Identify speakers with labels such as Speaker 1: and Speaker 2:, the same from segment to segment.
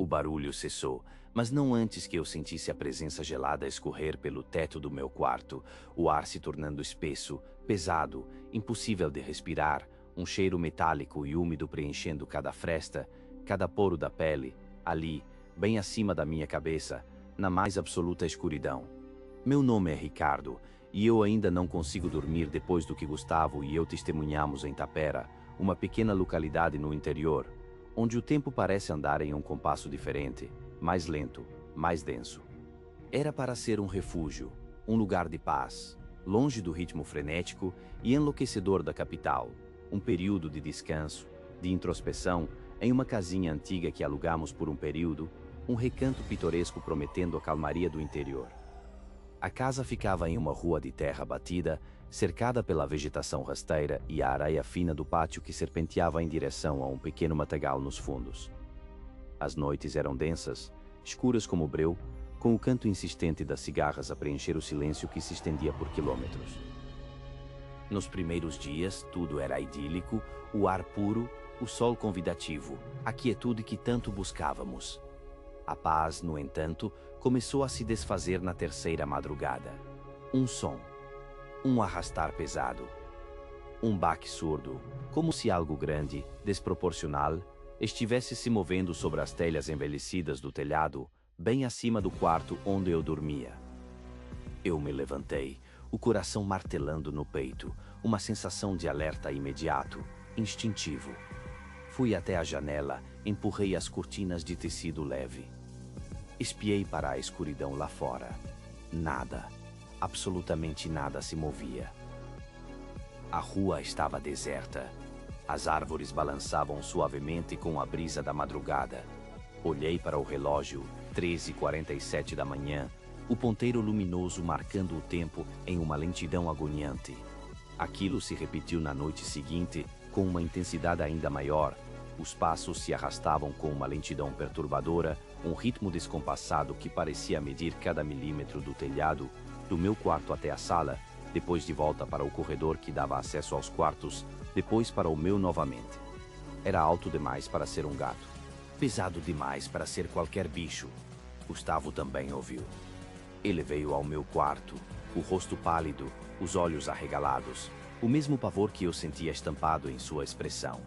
Speaker 1: O barulho cessou, mas não antes que eu sentisse a presença gelada escorrer pelo teto do meu quarto, o ar se tornando espesso, pesado, impossível de respirar, um cheiro metálico e úmido preenchendo cada fresta, cada poro da pele, ali, bem acima da minha cabeça, na mais absoluta escuridão. Meu nome é Ricardo, e eu ainda não consigo dormir depois do que Gustavo e eu testemunhamos em Tapera, uma pequena localidade no interior, onde o tempo parece andar em um compasso diferente, mais lento, mais denso. Era para ser um refúgio, um lugar de paz, longe do ritmo frenético e enlouquecedor da capital, um período de descanso, de introspeção, em uma casinha antiga que alugamos por um período, um recanto pitoresco prometendo a calmaria do interior. A casa ficava em uma rua de terra batida, cercada pela vegetação rasteira e a areia fina do pátio que serpenteava em direção a um pequeno matagal nos fundos. As noites eram densas, escuras como breu, com o canto insistente das cigarras a preencher o silêncio que se estendia por quilômetros. Nos primeiros dias, tudo era idílico, o ar puro, o sol convidativo, a quietude que tanto buscávamos. A paz, no entanto, começou a se desfazer na terceira madrugada. Um som. Um arrastar pesado. Um baque surdo, como se algo grande, desproporcional, estivesse se movendo sobre as telhas envelhecidas do telhado, bem acima do quarto onde eu dormia. Eu me levantei, o coração martelando no peito, uma sensação de alerta imediato, instintivo. Fui até a janela, empurrei as cortinas de tecido leve. Espiei para a escuridão lá fora. Nada, absolutamente nada se movia. A rua estava deserta. As árvores balançavam suavemente com a brisa da madrugada. Olhei para o relógio, 13h47 da manhã, o ponteiro luminoso marcando o tempo em uma lentidão agoniante. Aquilo se repetiu na noite seguinte, com uma intensidade ainda maior. Os passos se arrastavam com uma lentidão perturbadora, um ritmo descompassado que parecia medir cada milímetro do telhado, do meu quarto até a sala, depois de volta para o corredor que dava acesso aos quartos, depois para o meu novamente. Era alto demais para ser um gato, pesado demais para ser qualquer bicho. Gustavo também ouviu. Ele veio ao meu quarto, o rosto pálido, os olhos arregalados, o mesmo pavor que eu sentia estampado em sua expressão.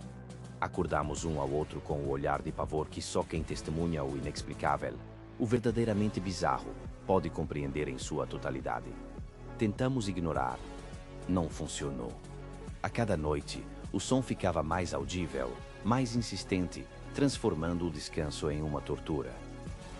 Speaker 1: Acordamos um ao outro com o olhar de pavor que só quem testemunha o inexplicável, o verdadeiramente bizarro, pode compreender em sua totalidade. Tentamos ignorar. Não funcionou. A cada noite, o som ficava mais audível, mais insistente, transformando o descanso em uma tortura.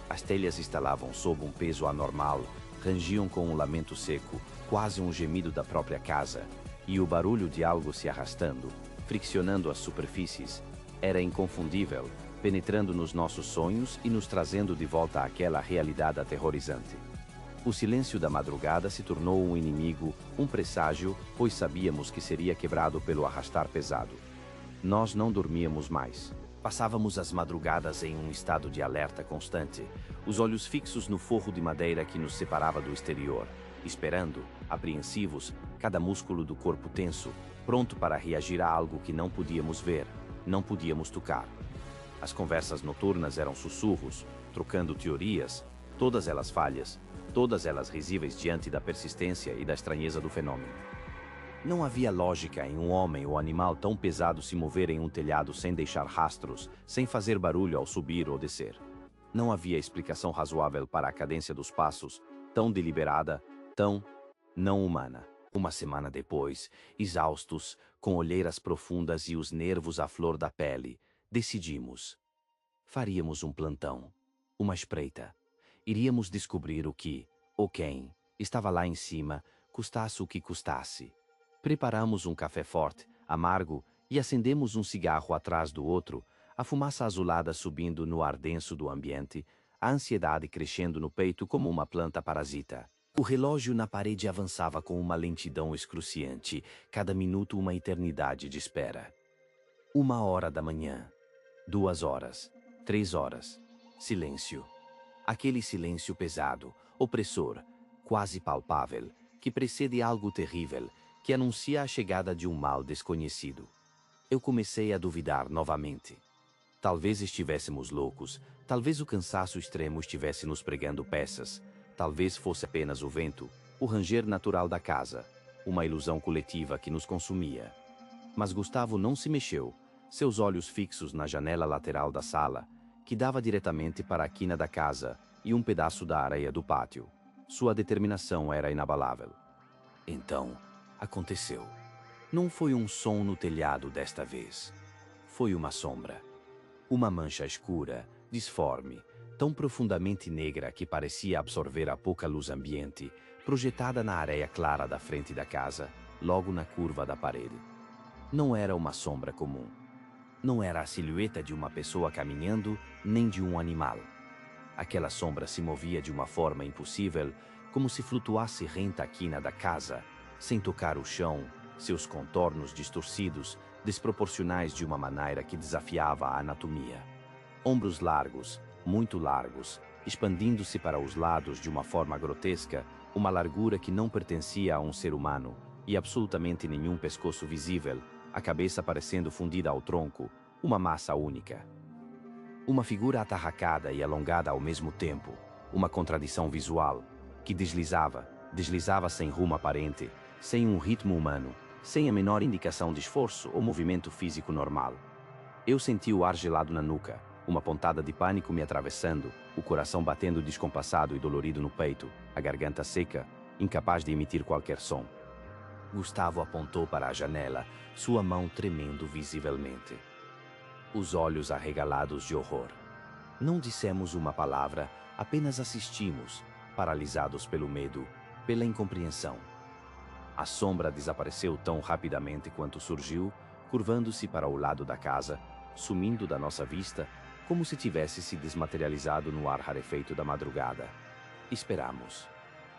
Speaker 1: As telhas estalavam sob um peso anormal, rangiam com um lamento seco, quase um gemido da própria casa, e o barulho de algo se arrastando, friccionando as superfícies, era inconfundível, penetrando nos nossos sonhos e nos trazendo de volta àquela realidade aterrorizante. O silêncio da madrugada se tornou um inimigo, um presságio, pois sabíamos que seria quebrado pelo arrastar pesado. Nós não dormíamos mais. Passávamos as madrugadas em um estado de alerta constante, os olhos fixos no forro de madeira que nos separava do exterior, esperando, apreensivos, cada músculo do corpo tenso, pronto para reagir a algo que não podíamos ver, não podíamos tocar. As conversas noturnas eram sussurros, trocando teorias, todas elas falhas, todas elas risíveis diante da persistência e da estranheza do fenômeno. Não havia lógica em um homem ou animal tão pesado se mover em um telhado sem deixar rastros, sem fazer barulho ao subir ou descer. Não havia explicação razoável para a cadência dos passos, tão deliberada, tão não humana. Uma semana depois, exaustos, com olheiras profundas e os nervos à flor da pele, decidimos. Faríamos um plantão, uma espreita. Iríamos descobrir o que, ou quem, estava lá em cima, custasse o que custasse. Preparamos um café forte, amargo, e acendemos um cigarro atrás do outro, a fumaça azulada subindo no ar denso do ambiente, a ansiedade crescendo no peito como uma planta parasita. O relógio na parede avançava com uma lentidão excruciante, cada minuto uma eternidade de espera. 1 hora da manhã, 2 horas, 3 horas, silêncio. Aquele silêncio pesado, opressor, quase palpável, que precede algo terrível, que anuncia a chegada de um mal desconhecido. Eu comecei a duvidar novamente. Talvez estivéssemos loucos, talvez o cansaço extremo estivesse nos pregando peças, talvez fosse apenas o vento, o ranger natural da casa, uma ilusão coletiva que nos consumia. Mas Gustavo não se mexeu, seus olhos fixos na janela lateral da sala, que dava diretamente para a quina da casa e um pedaço da areia do pátio. Sua determinação era inabalável. Então, aconteceu. Não foi um som no telhado desta vez. Foi uma sombra. Uma mancha escura, disforme, tão profundamente negra que parecia absorver a pouca luz ambiente, projetada na areia clara da frente da casa, logo na curva da parede. Não era uma sombra comum. Não era a silhueta de uma pessoa caminhando, nem de um animal. Aquela sombra se movia de uma forma impossível, como se flutuasse rente à quina da casa, sem tocar o chão, seus contornos distorcidos, desproporcionais de uma maneira que desafiava a anatomia. Ombros largos, muito largos, expandindo-se para os lados de uma forma grotesca, uma largura que não pertencia a um ser humano, e absolutamente nenhum pescoço visível, a cabeça parecendo fundida ao tronco, uma massa única. Uma figura atarracada e alongada ao mesmo tempo, uma contradição visual, que deslizava sem rumo aparente, sem um ritmo humano, sem a menor indicação de esforço ou movimento físico normal. Eu senti o ar gelado na nuca, uma pontada de pânico me atravessando, o coração batendo descompassado e dolorido no peito, a garganta seca, incapaz de emitir qualquer som. Gustavo apontou para a janela, sua mão tremendo visivelmente. Os olhos arregalados de horror. Não dissemos uma palavra, apenas assistimos, paralisados pelo medo, pela incompreensão. A sombra desapareceu tão rapidamente quanto surgiu, curvando-se para o lado da casa, sumindo da nossa vista, como se tivesse se desmaterializado no ar rarefeito da madrugada. Esperamos.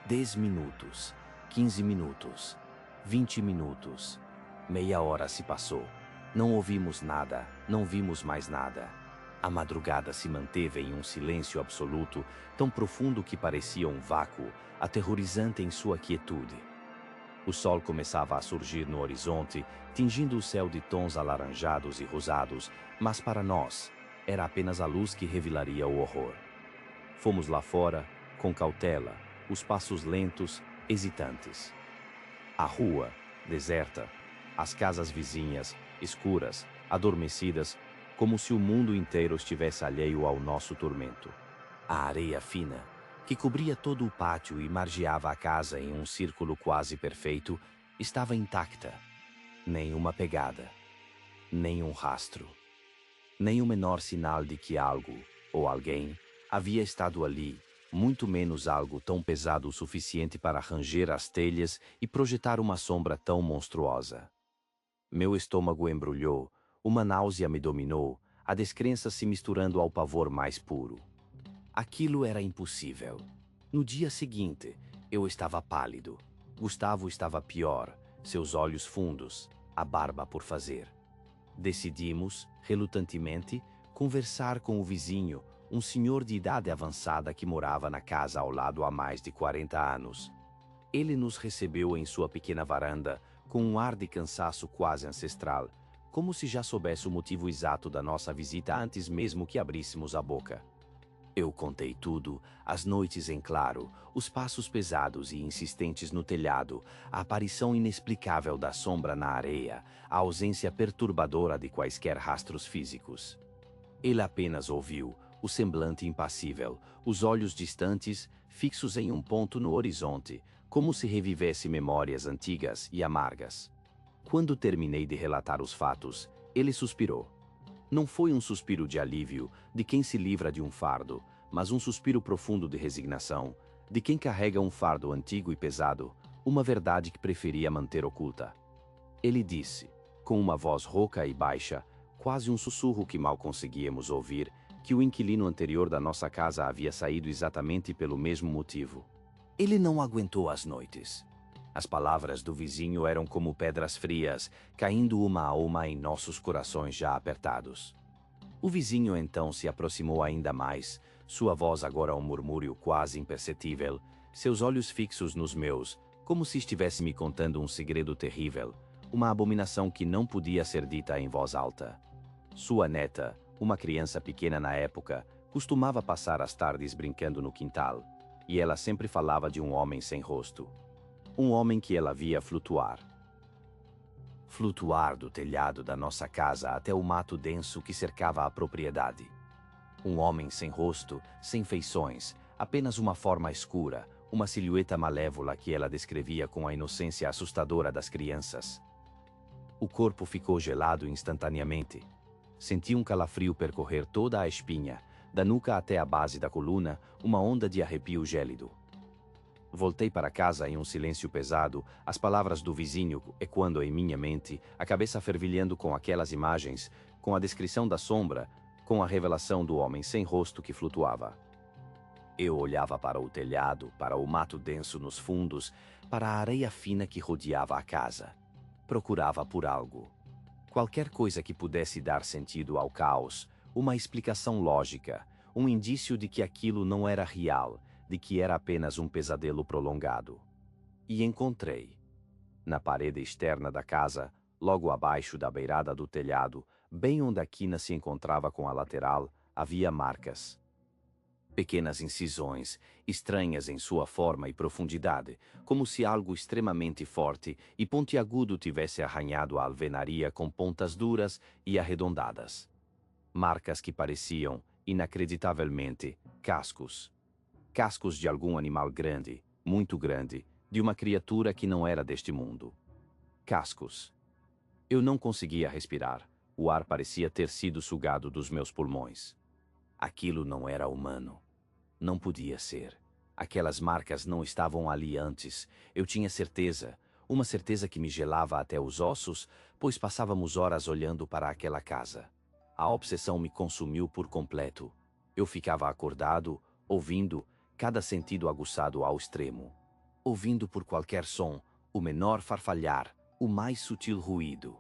Speaker 1: 10 minutos, 15 minutos, 20 minutos. Meia hora se passou. Não ouvimos nada, não vimos mais nada. A madrugada se manteve em um silêncio absoluto, tão profundo que parecia um vácuo, aterrorizante em sua quietude. O sol começava a surgir no horizonte, tingindo o céu de tons alaranjados e rosados, mas para nós, era apenas a luz que revelaria o horror. Fomos lá fora, com cautela, os passos lentos, hesitantes. A rua, deserta, as casas vizinhas, escuras, adormecidas, como se o mundo inteiro estivesse alheio ao nosso tormento. A areia fina, que cobria todo o pátio e margeava a casa em um círculo quase perfeito, estava intacta. Nem uma pegada, nem um rastro, nem o menor sinal de que algo, ou alguém, havia estado ali, muito menos algo tão pesado o suficiente para ranger as telhas e projetar uma sombra tão monstruosa. Meu estômago embrulhou, uma náusea me dominou, a descrença se misturando ao pavor mais puro. Aquilo era impossível. No dia seguinte, eu estava pálido. Gustavo estava pior, seus olhos fundos, a barba por fazer. Decidimos, relutantemente, conversar com o vizinho, um senhor de idade avançada que morava na casa ao lado há mais de 40 anos. Ele nos recebeu em sua pequena varanda, com um ar de cansaço quase ancestral, como se já soubesse o motivo exato da nossa visita antes mesmo que abríssemos a boca. Eu contei tudo, as noites em claro, os passos pesados e insistentes no telhado, a aparição inexplicável da sombra na areia, a ausência perturbadora de quaisquer rastros físicos. Ele apenas ouviu, o semblante impassível, os olhos distantes, fixos em um ponto no horizonte, como se revivesse memórias antigas e amargas. Quando terminei de relatar os fatos, ele suspirou. Não foi um suspiro de alívio, de quem se livra de um fardo, mas um suspiro profundo de resignação, de quem carrega um fardo antigo e pesado, uma verdade que preferia manter oculta. Ele disse, com uma voz rouca e baixa, quase um sussurro que mal conseguíamos ouvir, que o inquilino anterior da nossa casa havia saído exatamente pelo mesmo motivo. Ele não aguentou as noites. As palavras do vizinho eram como pedras frias, caindo uma a uma em nossos corações já apertados. O vizinho então se aproximou ainda mais, sua voz agora um murmúrio quase imperceptível, seus olhos fixos nos meus, como se estivesse me contando um segredo terrível, uma abominação que não podia ser dita em voz alta. Sua neta, Uma criança pequena na época costumava passar as tardes brincando no quintal, e ela sempre falava de um homem sem rosto. Um homem que ela via flutuar. Flutuar do telhado da nossa casa até o mato denso que cercava a propriedade. Um homem sem rosto, sem feições, apenas uma forma escura, uma silhueta malévola que ela descrevia com a inocência assustadora das crianças. O corpo ficou gelado instantaneamente. Senti um calafrio percorrer toda a espinha, da nuca até a base da coluna, uma onda de arrepio gélido. Voltei para casa em um silêncio pesado, as palavras do vizinho ecoando em minha mente, a cabeça fervilhando com aquelas imagens, com a descrição da sombra, com a revelação do homem sem rosto que flutuava. Eu olhava para o telhado, para o mato denso nos fundos, para a areia fina que rodeava a casa. Procurava por algo. Qualquer coisa que pudesse dar sentido ao caos, uma explicação lógica, um indício de que aquilo não era real, de que era apenas um pesadelo prolongado. E encontrei. Na parede externa da casa, logo abaixo da beirada do telhado, bem onde a quina se encontrava com a lateral, havia marcas. Pequenas incisões, estranhas em sua forma e profundidade, como se algo extremamente forte e pontiagudo tivesse arranhado a alvenaria com pontas duras e arredondadas. Marcas que pareciam, inacreditavelmente, cascos. Cascos de algum animal grande, muito grande, de uma criatura que não era deste mundo. Cascos. Eu não conseguia respirar. O ar parecia ter sido sugado dos meus pulmões. Aquilo não era humano. Não podia ser. Aquelas marcas não estavam ali antes. Eu tinha certeza, uma certeza que me gelava até os ossos, pois passávamos horas olhando para aquela casa. A obsessão me consumiu por completo. Eu ficava acordado, ouvindo, cada sentido aguçado ao extremo. Ouvindo por qualquer som, o menor farfalhar, o mais sutil ruído.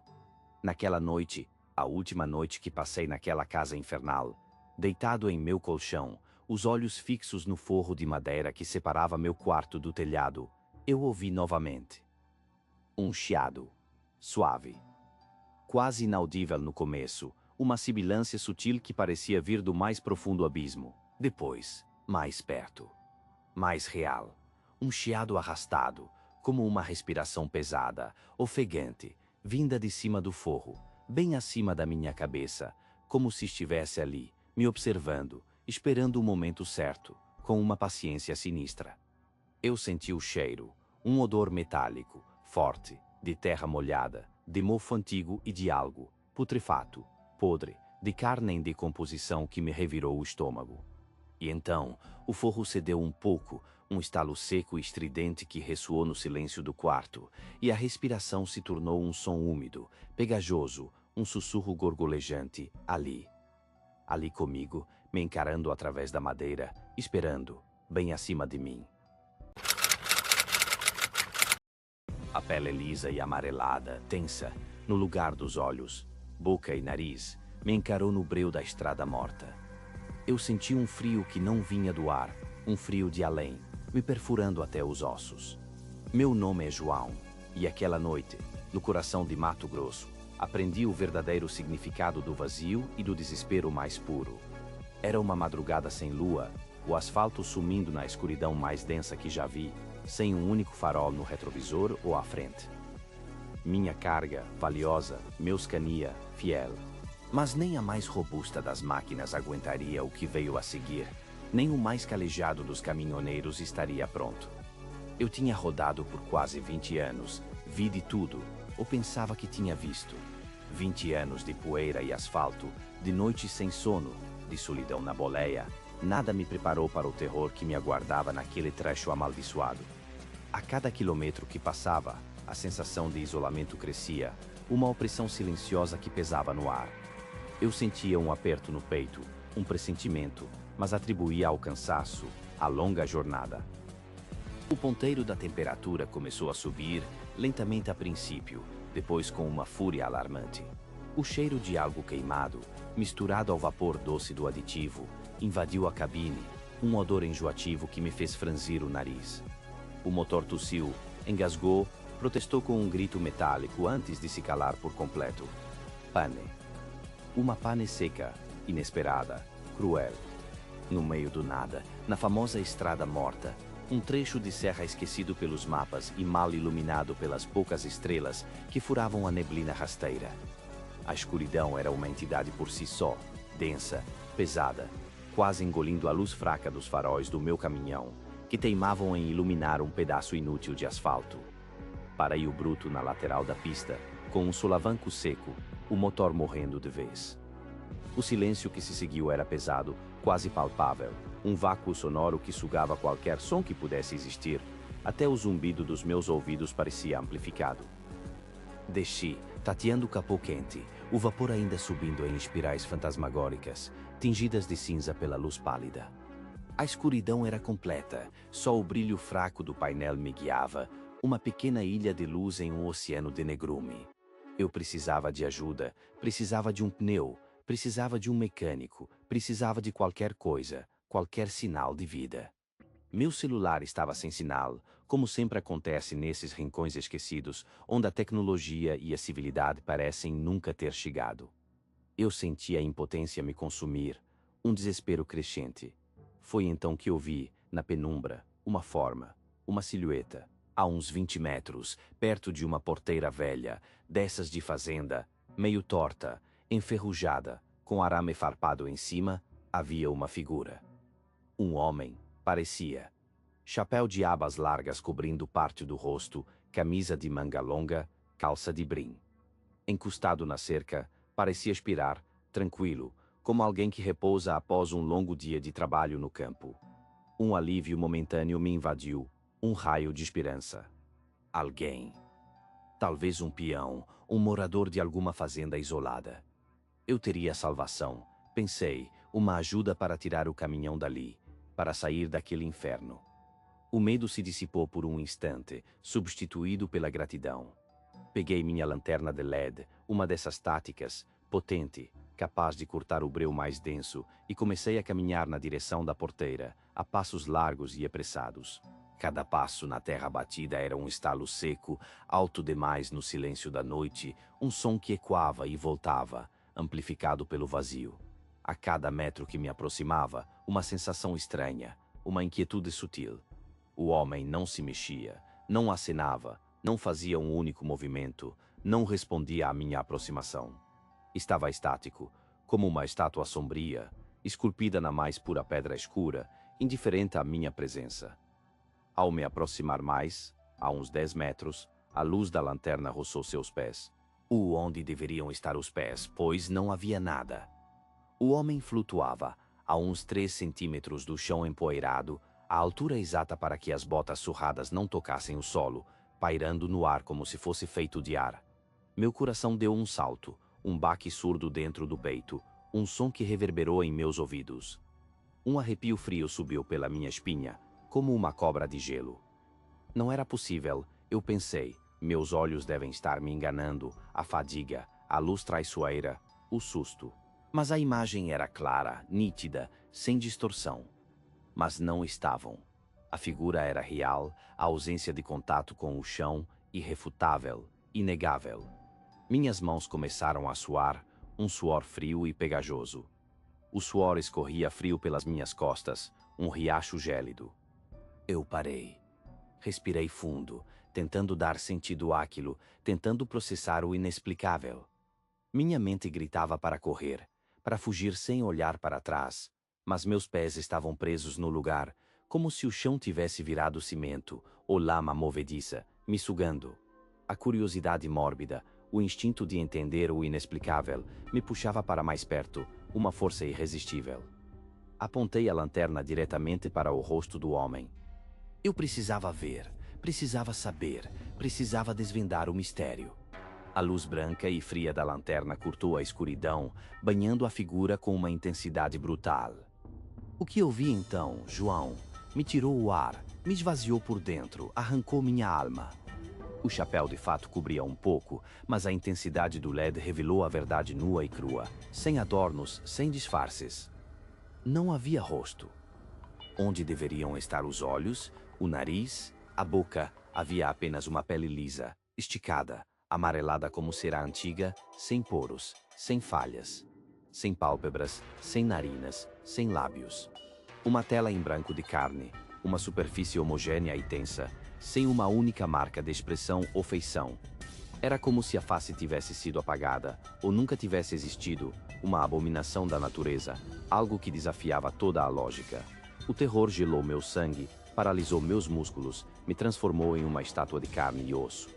Speaker 1: Naquela noite, a última noite que passei naquela casa infernal, deitado em meu colchão, os olhos fixos no forro de madeira que separava meu quarto do telhado, eu ouvi novamente. Um chiado. Suave. Quase inaudível no começo, uma sibilância sutil que parecia vir do mais profundo abismo. Depois, mais perto. Mais real. Um chiado arrastado, como uma respiração pesada, ofegante, vinda de cima do forro, bem acima da minha cabeça, como se estivesse ali, me observando, esperando o momento certo, com uma paciência sinistra. Eu senti o cheiro, um odor metálico, forte, de terra molhada, de mofo antigo e de algo, putrefato, podre, de carne em decomposição que me revirou o estômago. E então, o forro cedeu um pouco, um estalo seco e estridente que ressoou no silêncio do quarto, e a respiração se tornou um som úmido, pegajoso, um sussurro gorgolejante, ali. Ali comigo, me encarando através da madeira, esperando, bem acima de mim. A pele lisa e amarelada, tensa, no lugar dos olhos, boca e nariz, me encarou no breu da estrada morta. Eu senti um frio que não vinha do ar, um frio de além, me perfurando até os ossos. Meu nome é João, e aquela noite, no coração de Mato Grosso, aprendi o verdadeiro significado do vazio e do desespero mais puro. Era uma madrugada sem lua, o asfalto sumindo na escuridão mais densa que já vi, sem um único farol no retrovisor ou à frente. Minha carga, valiosa, meus cania, fiel. Mas nem a mais robusta das máquinas aguentaria o que veio a seguir, nem o mais calejado dos caminhoneiros estaria pronto. Eu tinha rodado por quase 20 anos, vi de tudo, ou pensava que tinha visto. 20 anos de poeira e asfalto, de noites sem sono, de solidão na boleia, nada me preparou para o terror que me aguardava naquele trecho amaldiçoado. A cada quilômetro que passava, a sensação de isolamento crescia, uma opressão silenciosa que pesava no ar. Eu sentia um aperto no peito, um pressentimento, mas atribuía ao cansaço, à longa jornada. O ponteiro da temperatura começou a subir, lentamente a princípio, depois com uma fúria alarmante. O cheiro de algo queimado, misturado ao vapor doce do aditivo, invadiu a cabine, um odor enjoativo que me fez franzir o nariz. O motor tossiu, engasgou, protestou com um grito metálico antes de se calar por completo. Pane. Uma pane seca, inesperada, cruel. No meio do nada, na famosa estrada morta, um trecho de serra esquecido pelos mapas e mal iluminado pelas poucas estrelas que furavam a neblina rasteira. A escuridão era uma entidade por si só, densa, pesada, quase engolindo a luz fraca dos faróis do meu caminhão, que teimavam em iluminar um pedaço inútil de asfalto. Parei o bruto na lateral da pista, com um solavanco seco, o motor morrendo de vez. O silêncio que se seguiu era pesado, quase palpável, um vácuo sonoro que sugava qualquer som que pudesse existir, até o zumbido dos meus ouvidos parecia amplificado. Desci, tateando o capô quente, o vapor ainda subindo em espirais fantasmagóricas, tingidas de cinza pela luz pálida. A escuridão era completa, só o brilho fraco do painel me guiava, uma pequena ilha de luz em um oceano de negrume. Eu precisava de ajuda, precisava de um pneu, precisava de um mecânico, precisava de qualquer coisa, qualquer sinal de vida. Meu celular estava sem sinal, como sempre acontece nesses rincões esquecidos, onde a tecnologia e a civilidade parecem nunca ter chegado. Eu senti a impotência me consumir, um desespero crescente. Foi então que eu vi, na penumbra, uma forma, uma silhueta, a uns 20 metros, perto de uma porteira velha, dessas de fazenda, meio torta, enferrujada, com arame farpado em cima, havia uma figura. Um homem, parecia. Chapéu de abas largas cobrindo parte do rosto, camisa de manga longa, calça de brim. Encostado na cerca, parecia expirar, tranquilo, como alguém que repousa após um longo dia de trabalho no campo. Um alívio momentâneo me invadiu, um raio de esperança. Alguém. Talvez um peão, um morador de alguma fazenda isolada. Eu teria salvação, pensei, uma ajuda para tirar o caminhão dali, para sair daquele inferno. O medo se dissipou por um instante, substituído pela gratidão. Peguei minha lanterna de LED, uma dessas táticas, potente, capaz de cortar o breu mais denso, e comecei a caminhar na direção da porteira, a passos largos e apressados. Cada passo na terra batida era um estalo seco, alto demais no silêncio da noite, um som que ecoava e voltava, amplificado pelo vazio. A cada metro que me aproximava, uma sensação estranha, uma inquietude sutil. O homem não se mexia, não acenava, não fazia um único movimento, não respondia à minha aproximação. Estava estático, como uma estátua sombria, esculpida na mais pura pedra escura, indiferente à minha presença. Ao me aproximar mais, a uns 10 metros, a luz da lanterna roçou seus pés. Onde deveriam estar os pés, pois não havia nada. O homem flutuava, a uns 3 centímetros do chão empoeirado, a altura exata para que as botas surradas não tocassem o solo, pairando no ar como se fosse feito de ar. Meu coração deu um salto, um baque surdo dentro do peito, um som que reverberou em meus ouvidos. Um arrepio frio subiu pela minha espinha, como uma cobra de gelo. Não era possível, eu pensei, meus olhos devem estar me enganando, a fadiga, a luz traiçoeira, o susto. Mas a imagem era clara, nítida, sem distorção. Mas não estavam. A figura era real, a ausência de contato com o chão, irrefutável, inegável. Minhas mãos começaram a suar, um suor frio e pegajoso. O suor escorria frio pelas minhas costas, um riacho gélido. Eu parei. Respirei fundo, tentando dar sentido àquilo, tentando processar o inexplicável. Minha mente gritava para correr, para fugir sem olhar para trás, mas meus pés estavam presos no lugar, como se o chão tivesse virado cimento ou lama movediça, me sugando. A curiosidade mórbida, o instinto de entender o inexplicável, me puxava para mais perto, uma força irresistível. Apontei a lanterna diretamente para o rosto do homem. Eu precisava ver, precisava saber, precisava desvendar o mistério. A luz branca e fria da lanterna cortou a escuridão, banhando a figura com uma intensidade brutal. O que eu vi então, João, me tirou o ar, me esvaziou por dentro, arrancou minha alma. O chapéu de fato cobria um pouco, mas a intensidade do LED revelou a verdade nua e crua, sem adornos, sem disfarces. Não havia rosto. Onde deveriam estar os olhos, o nariz, a boca, havia apenas uma pele lisa, esticada, amarelada como cera antiga, sem poros, sem falhas. sem pálpebras, sem narinas, sem lábios. Uma tela em branco de carne, uma superfície homogênea e tensa, sem uma única marca de expressão ou feição. Era como se a face tivesse sido apagada, ou nunca tivesse existido, uma abominação da natureza, algo que desafiava toda a lógica. O terror gelou meu sangue, paralisou meus músculos, me transformou em uma estátua de carne e osso.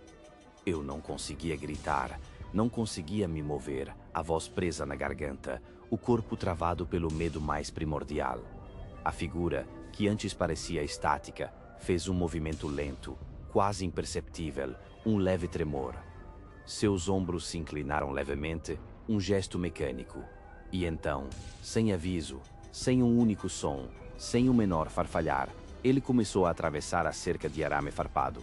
Speaker 1: Eu não conseguia gritar, não conseguia me mover, a voz presa na garganta, o corpo travado pelo medo mais primordial. A figura, que antes parecia estática, fez um movimento lento, quase imperceptível, um leve tremor. Seus ombros se inclinaram levemente, um gesto mecânico. E então, sem aviso, sem um único som, sem o menor farfalhar, ele começou a atravessar a cerca de arame farpado.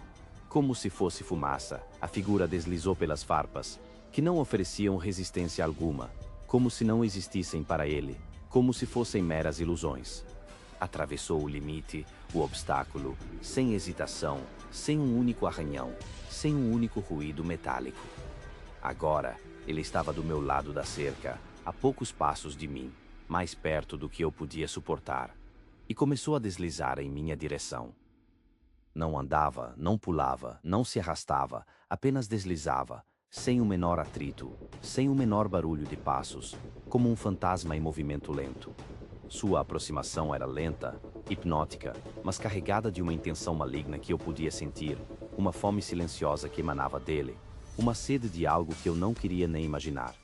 Speaker 1: Como se fosse fumaça, a figura deslizou pelas farpas, que não ofereciam resistência alguma, como se não existissem para ele, como se fossem meras ilusões. Atravessou o limite, o obstáculo, sem hesitação, sem um único arranhão, sem um único ruído metálico. Agora, ele estava do meu lado da cerca, a poucos passos de mim, mais perto do que eu podia suportar, e começou a deslizar em minha direção. Não andava, não pulava, não se arrastava, apenas deslizava, sem o menor atrito, sem o menor barulho de passos, como um fantasma em movimento lento. Sua aproximação era lenta, hipnótica, mas carregada de uma intenção maligna que eu podia sentir, uma fome silenciosa que emanava dele, uma sede de algo que eu não queria nem imaginar.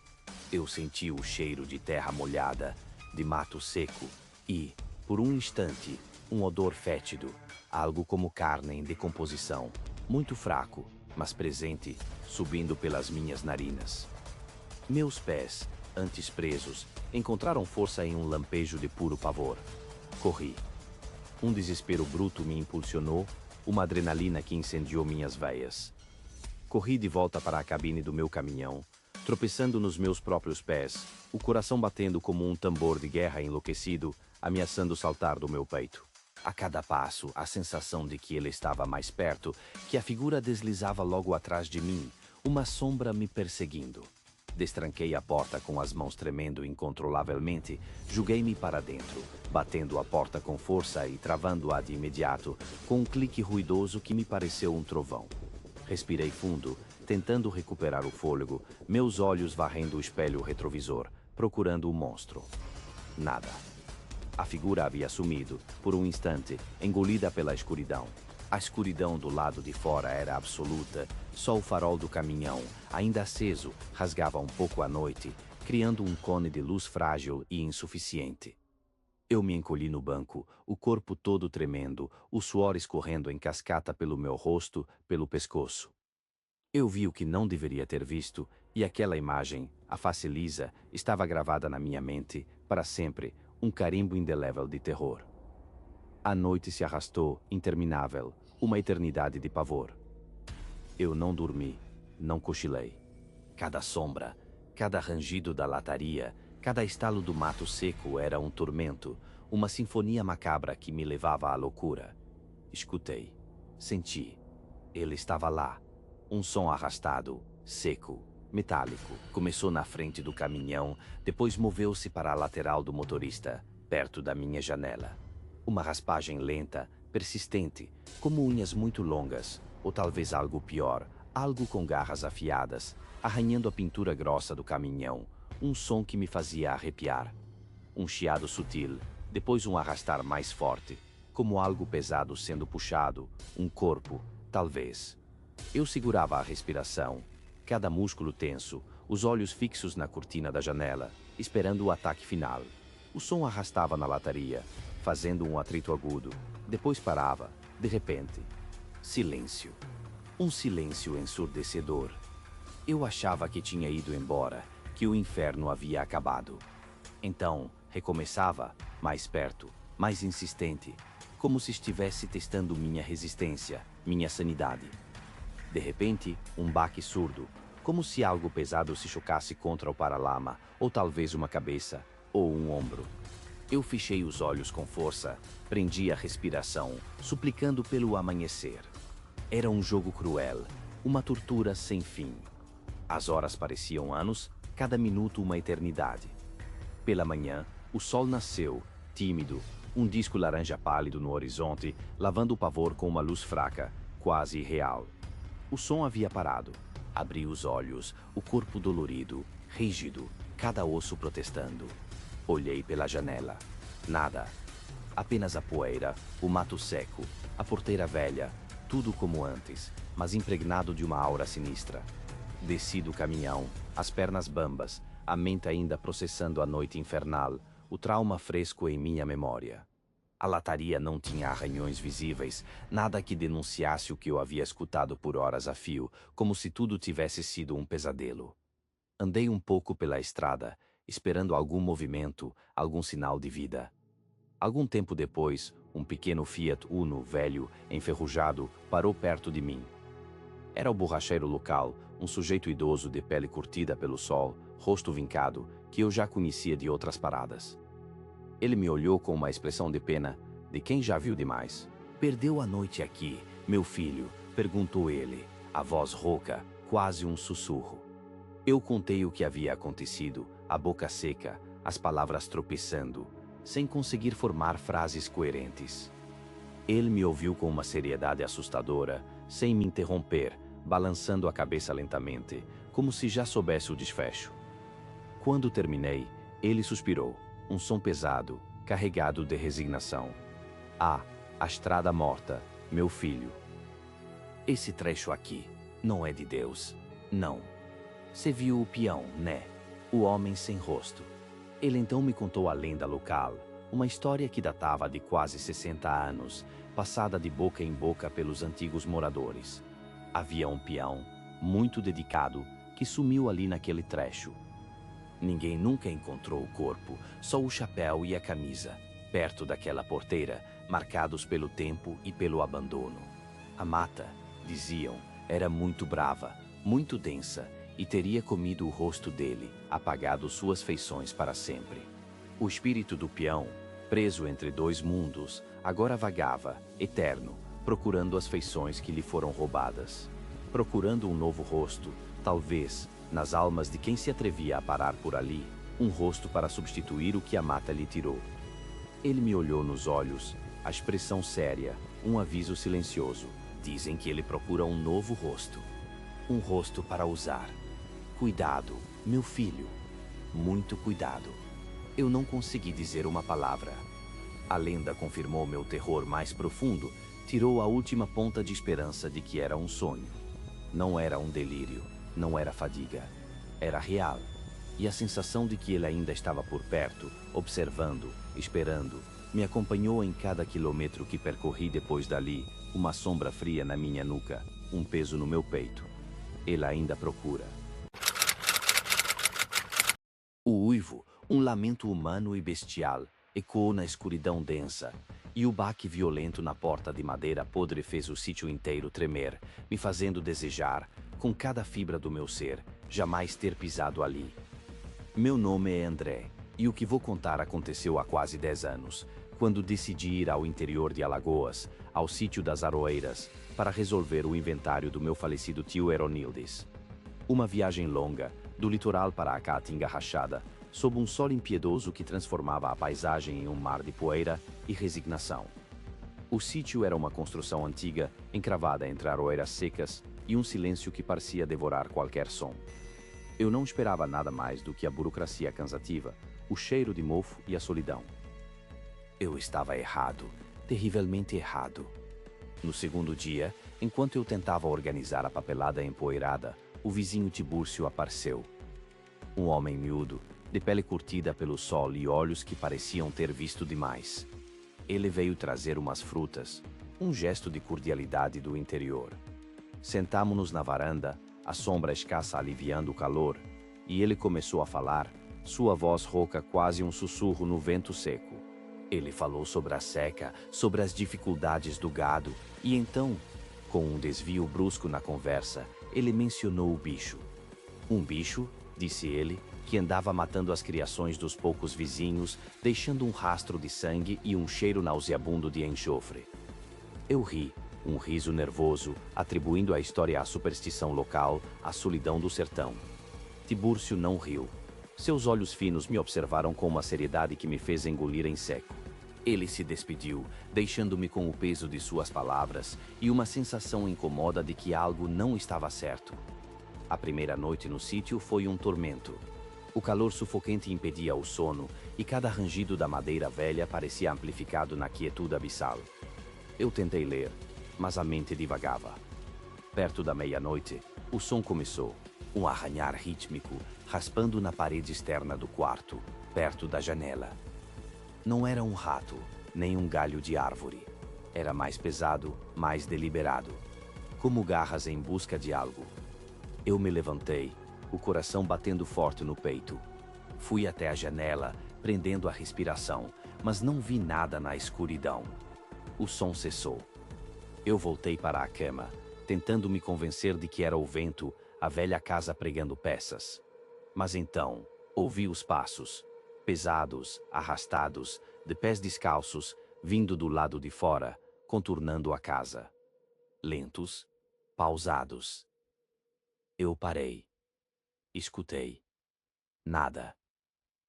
Speaker 1: Eu senti o cheiro de terra molhada, de mato seco e, por um instante, um odor fétido, algo como carne em decomposição, muito fraco, mas presente, subindo pelas minhas narinas. Meus pés, antes presos, encontraram força em um lampejo de puro pavor. Corri. Um desespero bruto me impulsionou, uma adrenalina que incendiou minhas veias. Corri de volta para a cabine do meu caminhão, tropeçando nos meus próprios pés, o coração batendo como um tambor de guerra enlouquecido, ameaçando saltar do meu peito. A cada passo, a sensação de que ele estava mais perto, que a figura deslizava logo atrás de mim, uma sombra me perseguindo. Destranquei a porta com as mãos tremendo incontrolavelmente, joguei-me para dentro, batendo a porta com força e travando-a de imediato, com um clique ruidoso que me pareceu um trovão. Respirei fundo, tentando recuperar o fôlego, meus olhos varrendo o espelho retrovisor, procurando o monstro. Nada. A figura havia sumido, por um instante, engolida pela escuridão. A escuridão do lado de fora era absoluta, só o farol do caminhão, ainda aceso, rasgava um pouco a noite, criando um cone de luz frágil e insuficiente. Eu me encolhi no banco, o corpo todo tremendo, o suor escorrendo em cascata pelo meu rosto, pelo pescoço. Eu vi o que não deveria ter visto, e aquela imagem, a face lisa, estava gravada na minha mente, para sempre, um carimbo indelével de terror. A noite se arrastou, interminável, uma eternidade de pavor. Eu não dormi, não cochilei. Cada sombra, cada rangido da lataria, cada estalo do mato seco era um tormento, uma sinfonia macabra que me levava à loucura. Escutei, senti. Ele estava lá. Um som arrastado, seco, metálico. Começou na frente do caminhão, depois moveu-se para a lateral do motorista, perto da minha janela. Uma raspagem lenta, persistente, como unhas muito longas, ou talvez algo pior, algo com garras afiadas, arranhando a pintura grossa do caminhão, um som que me fazia arrepiar. Um chiado sutil, depois um arrastar mais forte, como algo pesado sendo puxado, um corpo, talvez. Eu segurava a respiração, cada músculo tenso, os olhos fixos na cortina da janela, esperando o ataque final. O som arrastava na lataria, fazendo um atrito agudo, depois parava, de repente. Silêncio. Um silêncio ensurdecedor. Eu achava que tinha ido embora, que o inferno havia acabado. Então, recomeçava, mais perto, mais insistente, como se estivesse testando minha resistência, minha sanidade. De repente, um baque surdo, como se algo pesado se chocasse contra o paralama, ou talvez uma cabeça, ou um ombro. Eu fechei os olhos com força, prendi a respiração, suplicando pelo amanhecer. Era um jogo cruel, uma tortura sem fim. As horas pareciam anos, cada minuto uma eternidade. Pela manhã, o sol nasceu, tímido, um disco laranja pálido no horizonte, lavando o pavor com uma luz fraca, quase irreal. O som havia parado. Abri os olhos, o corpo dolorido, rígido, cada osso protestando. Olhei pela janela. Nada. Apenas a poeira, o mato seco, a porteira velha, tudo como antes, mas impregnado de uma aura sinistra. Desci do caminhão, as pernas bambas, a mente ainda processando a noite infernal, o trauma fresco em minha memória. A lataria não tinha arranhões visíveis, nada que denunciasse o que eu havia escutado por horas a fio, como se tudo tivesse sido um pesadelo. Andei um pouco pela estrada, esperando algum movimento, algum sinal de vida. Algum tempo depois, um pequeno Fiat Uno velho, enferrujado, parou perto de mim. Era o borracheiro local, um sujeito idoso de pele curtida pelo sol, rosto vincado, que eu já conhecia de outras paradas. Ele me olhou com uma expressão de pena, de quem já viu demais. "Perdeu a noite aqui, meu filho?" perguntou ele, a voz rouca, quase um sussurro. Eu contei o que havia acontecido, a boca seca, as palavras tropeçando, sem conseguir formar frases coerentes. Ele me ouviu com uma seriedade assustadora, sem me interromper, balançando a cabeça lentamente, como se já soubesse o desfecho. Quando terminei, ele suspirou, um som pesado, carregado de resignação. "Ah, a estrada morta, meu filho. Esse trecho aqui não é de Deus, não. Você viu o peão, né? O homem sem rosto." Ele então me contou a lenda local, uma história que datava de quase 60 anos, passada de boca em boca pelos antigos moradores. Havia um peão, muito dedicado, que sumiu ali naquele trecho. Ninguém nunca encontrou o corpo, só o chapéu e a camisa, perto daquela porteira, marcados pelo tempo e pelo abandono. A mata, diziam, era muito brava, muito densa, e teria comido o rosto dele, apagado suas feições para sempre. O espírito do peão, preso entre dois mundos, agora vagava, eterno, procurando as feições que lhe foram roubadas. Procurando um novo rosto, talvez, nas almas de quem se atrevia a parar por ali, um rosto para substituir o que a mata lhe tirou. Ele me olhou nos olhos, a expressão séria, um aviso silencioso. Dizem que ele procura um novo rosto. Um rosto para usar. Cuidado, meu filho. Muito cuidado. Eu não consegui dizer uma palavra. A lenda confirmou meu terror mais profundo, tirou a última ponta de esperança de que era um sonho. Não era um delírio, não era fadiga. Era real. E a sensação de que ele ainda estava por perto, observando, esperando, me acompanhou em cada quilômetro que percorri depois dali, uma sombra fria na minha nuca, um peso no meu peito. Ele ainda procura. O uivo, um lamento humano e bestial, ecoou na escuridão densa, e o baque violento na porta de madeira podre fez o sítio inteiro tremer, me fazendo desejar, com cada fibra do meu ser, jamais ter pisado ali. Meu nome é André, e o que vou contar aconteceu há quase 10 anos, quando decidi ir ao interior de Alagoas, ao sítio das Aroeiras, para resolver o inventário do meu falecido tio Eronildes. Uma viagem longa, do litoral para a Caatinga rachada, sob um sol impiedoso que transformava a paisagem em um mar de poeira e resignação. O sítio era uma construção antiga, encravada entre aroeiras secas e um silêncio que parecia devorar qualquer som. Eu não esperava nada mais do que a burocracia cansativa, o cheiro de mofo e a solidão. Eu estava errado, terrivelmente errado. No segundo dia, enquanto eu tentava organizar a papelada empoeirada, o vizinho Tibúrcio apareceu. Um homem miúdo, de pele curtida pelo sol e olhos que pareciam ter visto demais. Ele veio trazer umas frutas, um gesto de cordialidade do interior. Sentamo-nos na varanda, a sombra escassa aliviando o calor, e ele começou a falar, sua voz rouca quase um sussurro no vento seco. Ele falou sobre a seca, sobre as dificuldades do gado, e então, com um desvio brusco na conversa, ele mencionou o bicho. Um bicho, disse ele, que andava matando as criações dos poucos vizinhos, deixando um rastro de sangue e um cheiro nauseabundo de enxofre. Eu ri, um riso nervoso, atribuindo a história à superstição local, à solidão do sertão. Tibúrcio não riu. Seus olhos finos me observaram com uma seriedade que me fez engolir em seco. Ele se despediu, deixando-me com o peso de suas palavras e uma sensação incômoda de que algo não estava certo. A primeira noite no sítio foi um tormento. O calor sufocante impedia o sono e cada rangido da madeira velha parecia amplificado na quietude abissal. Eu tentei ler, mas a mente divagava. Perto da meia-noite, o som começou, um arranhar rítmico, raspando na parede externa do quarto, perto da janela. Não era um rato, nem um galho de árvore. Era mais pesado, mais deliberado, como garras em busca de algo. Eu me levantei, o coração batendo forte no peito. Fui até a janela, prendendo a respiração, mas não vi nada na escuridão. O som cessou. Eu voltei para a cama, tentando me convencer de que era o vento, a velha casa pregando peças. Mas então, ouvi os passos, pesados, arrastados, de pés descalços, vindo do lado de fora, contornando a casa. Lentos, pausados. Eu parei. Escutei. Nada.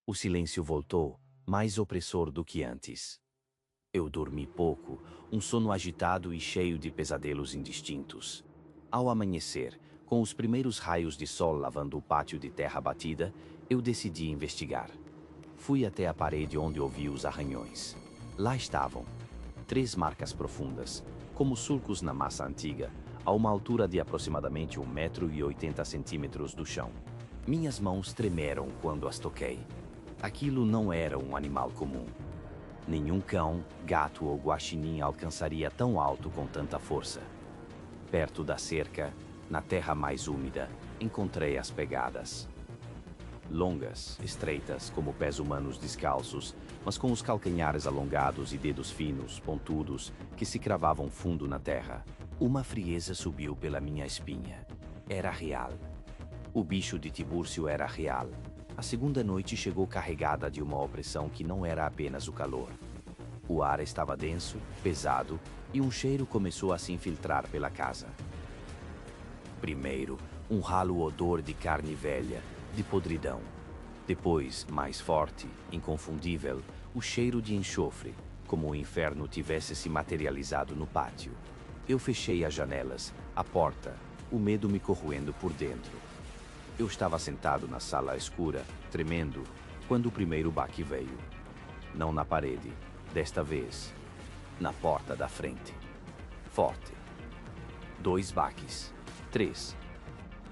Speaker 1: O silêncio voltou, mais opressor do que antes. Eu dormi pouco, um sono agitado e cheio de pesadelos indistintos. Ao amanhecer, com os primeiros raios de sol lavando o pátio de terra batida, eu decidi investigar. Fui até a parede onde ouvi os arranhões. Lá estavam, 3 marcas profundas, como sulcos na massa antiga, a uma altura de aproximadamente 1,80 m do chão. Minhas mãos tremeram quando as toquei. Aquilo não era um animal comum. Nenhum cão, gato ou guaxinim alcançaria tão alto com tanta força. Perto da cerca, na terra mais úmida, encontrei as pegadas. Longas, estreitas, como pés humanos descalços, mas com os calcanhares alongados e dedos finos, pontudos, que se cravavam fundo na terra. Uma frieza subiu pela minha espinha. Era real. O bicho de Tibúrcio era real. A segunda noite chegou carregada de uma opressão que não era apenas o calor. O ar estava denso, pesado, e um cheiro começou a se infiltrar pela casa. Primeiro, um ralo odor de carne velha, de podridão. Depois, mais forte, inconfundível, o cheiro de enxofre, como o inferno tivesse se materializado no pátio. Eu fechei as janelas, a porta, o medo me corroendo por dentro. Eu estava sentado na sala escura, tremendo, quando o primeiro baque veio. Não na parede, desta vez, na porta da frente. Forte. 2 baques. 3.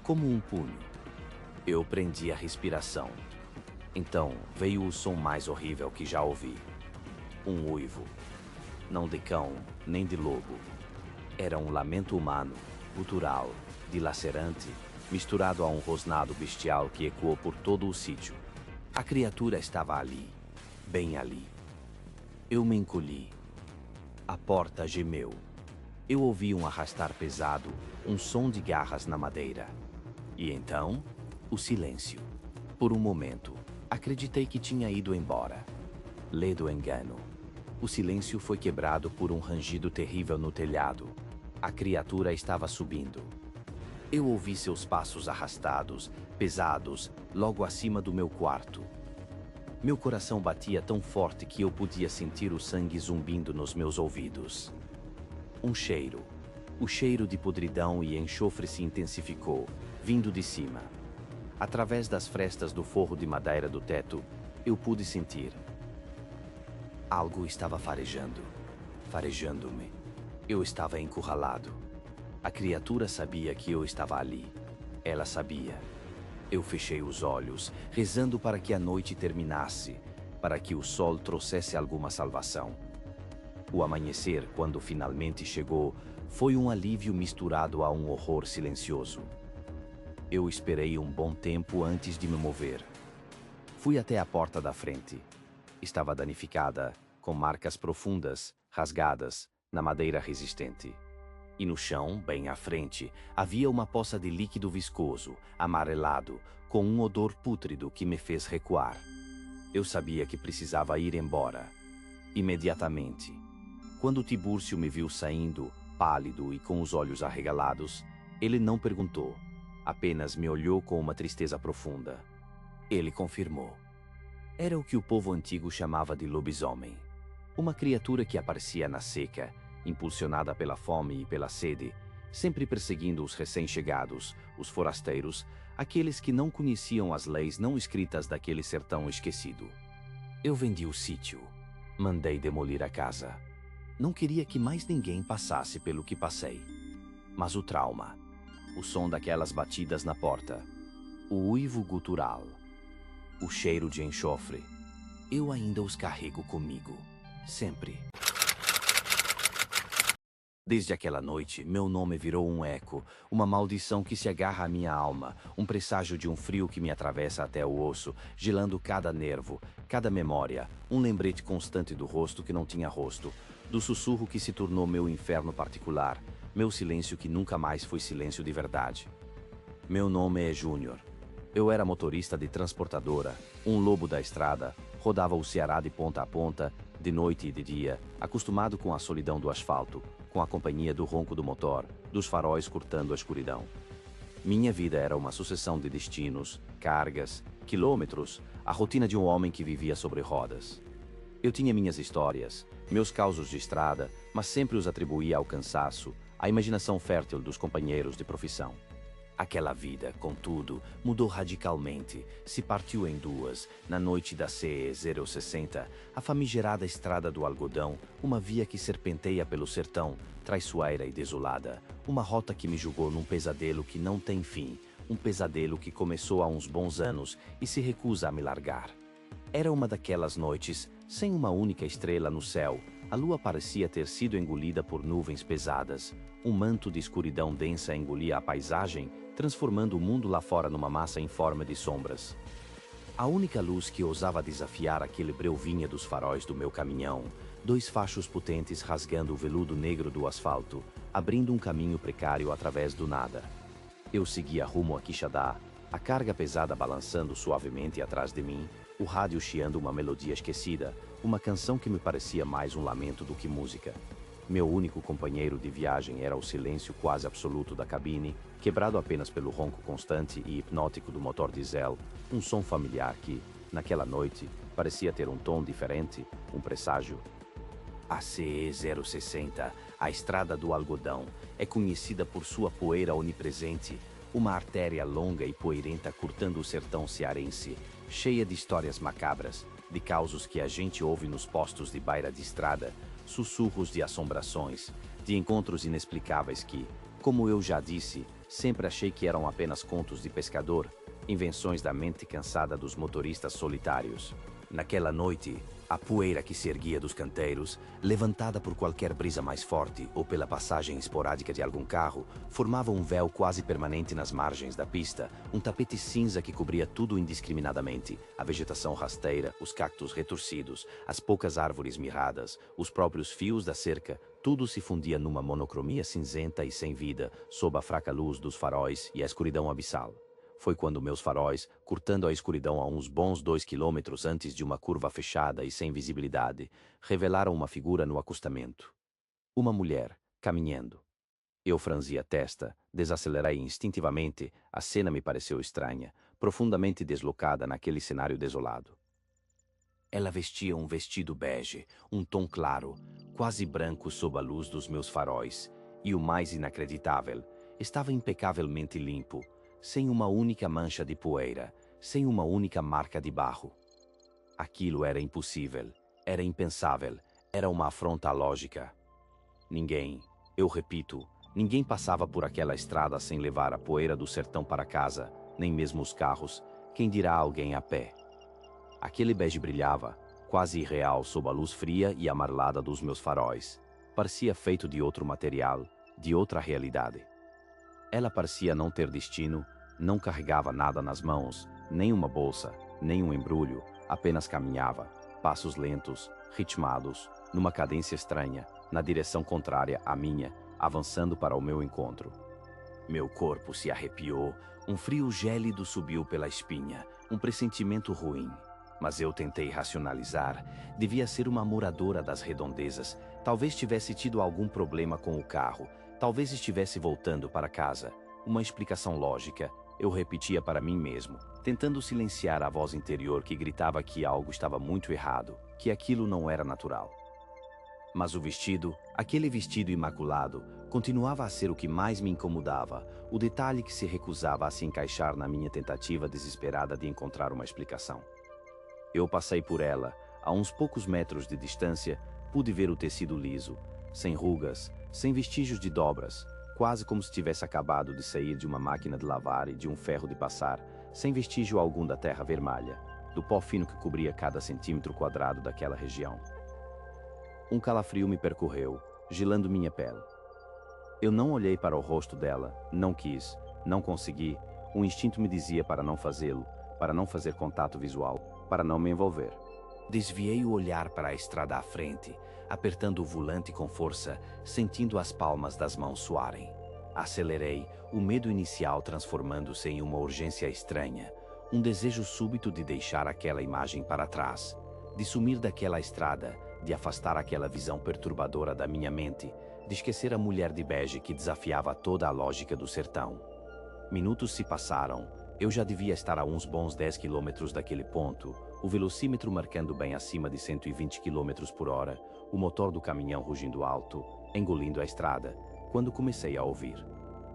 Speaker 1: Como um punho. Eu prendi a respiração. Então veio o som mais horrível que já ouvi. Um uivo. Não de cão, nem de lobo. Era um lamento humano, gutural, dilacerante, misturado a um rosnado bestial que ecoou por todo o sítio. A criatura estava ali, bem ali. Eu me encolhi. A porta gemeu. Eu ouvi um arrastar pesado, um som de garras na madeira. E então, o silêncio. Por um momento, acreditei que tinha ido embora. Ledo engano. O silêncio foi quebrado por um rangido terrível no telhado. A criatura estava subindo. Eu ouvi seus passos arrastados, pesados, logo acima do meu quarto. Meu coração batia tão forte que eu podia sentir o sangue zumbindo nos meus ouvidos. Um cheiro. O cheiro de podridão e enxofre se intensificou, vindo de cima. Através das frestas do forro de madeira do teto, eu pude sentir. Algo estava farejando, farejando-me. Eu estava encurralado. A criatura sabia que eu estava ali. Ela sabia. Eu fechei os olhos, rezando para que a noite terminasse, para que o sol trouxesse alguma salvação. O amanhecer, quando finalmente chegou, foi um alívio misturado a um horror silencioso. Eu esperei um bom tempo antes de me mover. Fui até a porta da frente. Estava danificada, com marcas profundas, rasgadas, na madeira resistente. E no chão, bem à frente, havia uma poça de líquido viscoso, amarelado, com um odor pútrido que me fez recuar. Eu sabia que precisava ir embora. Imediatamente. Quando Tibúrcio me viu saindo, pálido e com os olhos arregalados, ele não perguntou, apenas me olhou com uma tristeza profunda. Ele confirmou. Era o que o povo antigo chamava de lobisomem. Uma criatura que aparecia na seca, impulsionada pela fome e pela sede, sempre perseguindo os recém-chegados, os forasteiros, aqueles que não conheciam as leis não escritas daquele sertão esquecido. Eu vendi o sítio. Mandei demolir a casa. Não queria que mais ninguém passasse pelo que passei. Mas o trauma, o som daquelas batidas na porta, o uivo gutural, o cheiro de enxofre, eu ainda os carrego comigo, sempre. Desde aquela noite, meu nome virou um eco, uma maldição que se agarra à minha alma, um presságio de um frio que me atravessa até o osso, gelando cada nervo, cada memória, um lembrete constante do rosto que não tinha rosto, do sussurro que se tornou meu inferno particular, meu silêncio que nunca mais foi silêncio de verdade. Meu nome é Júnior. Eu era motorista de transportadora, um lobo da estrada, rodava o Ceará de ponta a ponta, de noite e de dia, acostumado com a solidão do asfalto, com a companhia do ronco do motor, dos faróis cortando a escuridão. Minha vida era uma sucessão de destinos, cargas, quilômetros, a rotina de um homem que vivia sobre rodas. Eu tinha minhas histórias, meus causos de estrada, mas sempre os atribuía ao cansaço, à imaginação fértil dos companheiros de profissão. Aquela vida, contudo, mudou radicalmente, se partiu em duas, na noite da CE 060, a famigerada Estrada do Algodão, uma via que serpenteia pelo sertão, traiçoeira e desolada, uma rota que me jogou num pesadelo que não tem fim, um pesadelo que começou há uns bons anos e se recusa a me largar. Era uma daquelas noites, sem uma única estrela no céu, a lua parecia ter sido engolida por nuvens pesadas, um manto de escuridão densa engolia a paisagem, transformando o mundo lá fora numa massa em forma de sombras. A única luz que ousava desafiar aquele breu vinha dos faróis do meu caminhão, dois fachos potentes rasgando o veludo negro do asfalto, abrindo um caminho precário através do nada. Eu seguia rumo a Quixadá, a carga pesada balançando suavemente atrás de mim, o rádio chiando uma melodia esquecida, uma canção que me parecia mais um lamento do que música. Meu único companheiro de viagem era o silêncio quase absoluto da cabine, quebrado apenas pelo ronco constante e hipnótico do motor diesel, um som familiar que, naquela noite, parecia ter um tom diferente, um presságio. A CE 060, a Estrada do Algodão, é conhecida por sua poeira onipresente, uma artéria longa e poeirenta cortando o sertão cearense, cheia de histórias macabras, de causos que a gente ouve nos postos de beira de estrada, sussurros de assombrações, de encontros inexplicáveis que, como eu já disse, sempre achei que eram apenas contos de pescador, invenções da mente cansada dos motoristas solitários. Naquela noite, a poeira que se erguia dos canteiros, levantada por qualquer brisa mais forte ou pela passagem esporádica de algum carro, formava um véu quase permanente nas margens da pista, um tapete cinza que cobria tudo indiscriminadamente, a vegetação rasteira, os cactos retorcidos, as poucas árvores mirradas, os próprios fios da cerca, tudo se fundia numa monocromia cinzenta e sem vida, sob a fraca luz dos faróis e a escuridão abissal. Foi quando meus faróis, cortando a escuridão a uns bons 2 quilômetros antes de uma curva fechada e sem visibilidade, revelaram uma figura no acostamento. Uma mulher, caminhando. Eu franzi a testa, desacelerei instintivamente, a cena me pareceu estranha, profundamente deslocada naquele cenário desolado. Ela vestia um vestido bege, um tom claro, quase branco sob a luz dos meus faróis, e o mais inacreditável, estava impecavelmente limpo, sem uma única mancha de poeira, sem uma única marca de barro. Aquilo era impossível, era impensável, era uma afronta à lógica. Ninguém, eu repito, ninguém passava por aquela estrada sem levar a poeira do sertão para casa, nem mesmo os carros, quem dirá alguém a pé. Aquele bege brilhava, quase irreal sob a luz fria e amarelada dos meus faróis. Parecia feito de outro material, de outra realidade. Ela parecia não ter destino, não carregava nada nas mãos, nem uma bolsa, nem um embrulho, apenas caminhava, passos lentos, ritmados, numa cadência estranha, na direção contrária à minha, avançando para o meu encontro. Meu corpo se arrepiou, um frio gélido subiu pela espinha, um pressentimento ruim. Mas eu tentei racionalizar, devia ser uma moradora das redondezas, talvez tivesse tido algum problema com o carro, talvez estivesse voltando para casa. Uma explicação lógica, Eu repetia para mim mesmo, tentando silenciar a voz interior que gritava que algo estava muito errado, que aquilo não era natural. Mas o vestido, aquele vestido imaculado, continuava a ser o que mais me incomodava, o detalhe que se recusava a se encaixar na minha tentativa desesperada de encontrar uma explicação. Eu passei por ela, a uns poucos metros de distância, pude ver o tecido liso, sem rugas, sem vestígios de dobras, quase como se tivesse acabado de sair de uma máquina de lavar e de um ferro de passar, sem vestígio algum da terra vermelha, do pó fino que cobria cada centímetro quadrado daquela região. Um calafrio me percorreu, gelando minha pele. Eu não olhei para o rosto dela, não quis, não consegui. Um instinto me dizia para não fazê-lo, para não fazer contato visual, para não me envolver. Desviei o olhar para a estrada à frente, apertando o volante com força, sentindo as palmas das mãos suarem. Acelerei, o medo inicial transformando-se em uma urgência estranha, um desejo súbito de deixar aquela imagem para trás, de sumir daquela estrada, de afastar aquela visão perturbadora da minha mente, de esquecer a mulher de bege que desafiava toda a lógica do sertão. Minutos se passaram, eu já devia estar a uns bons 10 quilômetros daquele ponto, o velocímetro marcando bem acima de 120 quilômetros por hora, o motor do caminhão rugindo alto, engolindo a estrada, quando comecei a ouvir.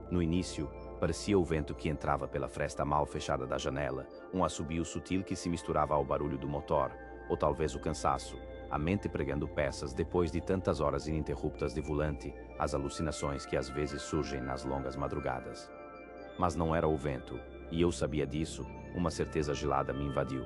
Speaker 1: No início, parecia o vento que entrava pela fresta mal fechada da janela, um assobio sutil que se misturava ao barulho do motor, ou talvez o cansaço, a mente pregando peças depois de tantas horas ininterruptas de volante, as alucinações que às vezes surgem nas longas madrugadas. Mas não era o vento, e eu sabia disso, uma certeza gelada me invadiu.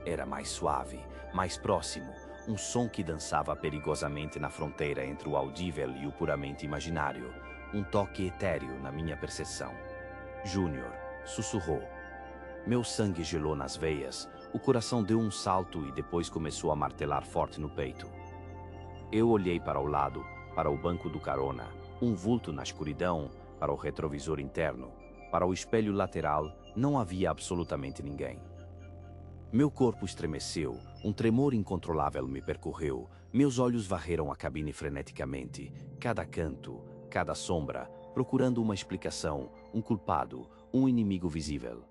Speaker 1: Era mais suave, mais próximo, um som que dançava perigosamente na fronteira entre o audível e o puramente imaginário, um toque etéreo na minha percepção. Júnior, sussurrou. Meu sangue gelou nas veias, o coração deu um salto e depois começou a martelar forte no peito. Eu olhei para o lado, para o banco do carona, um vulto na escuridão, para o retrovisor interno, para o espelho lateral, não havia absolutamente ninguém. Meu corpo estremeceu, um tremor incontrolável me percorreu, meus olhos varreram a cabine freneticamente, cada canto, cada sombra, procurando uma explicação, um culpado, um inimigo visível.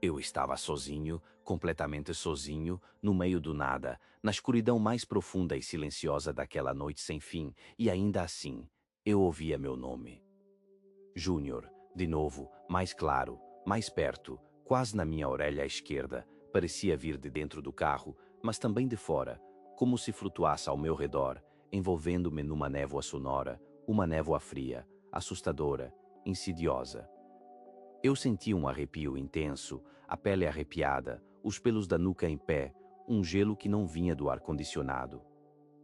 Speaker 1: Eu estava sozinho, completamente sozinho, no meio do nada, na escuridão mais profunda e silenciosa daquela noite sem fim, e ainda assim, eu ouvia meu nome. Júnior, de novo, mais claro, mais perto, quase na minha orelha à esquerda, parecia vir de dentro do carro, mas também de fora, como se flutuasse ao meu redor, envolvendo-me numa névoa sonora, uma névoa fria, assustadora, insidiosa. Eu senti um arrepio intenso, a pele arrepiada, os pelos da nuca em pé, um gelo que não vinha do ar-condicionado.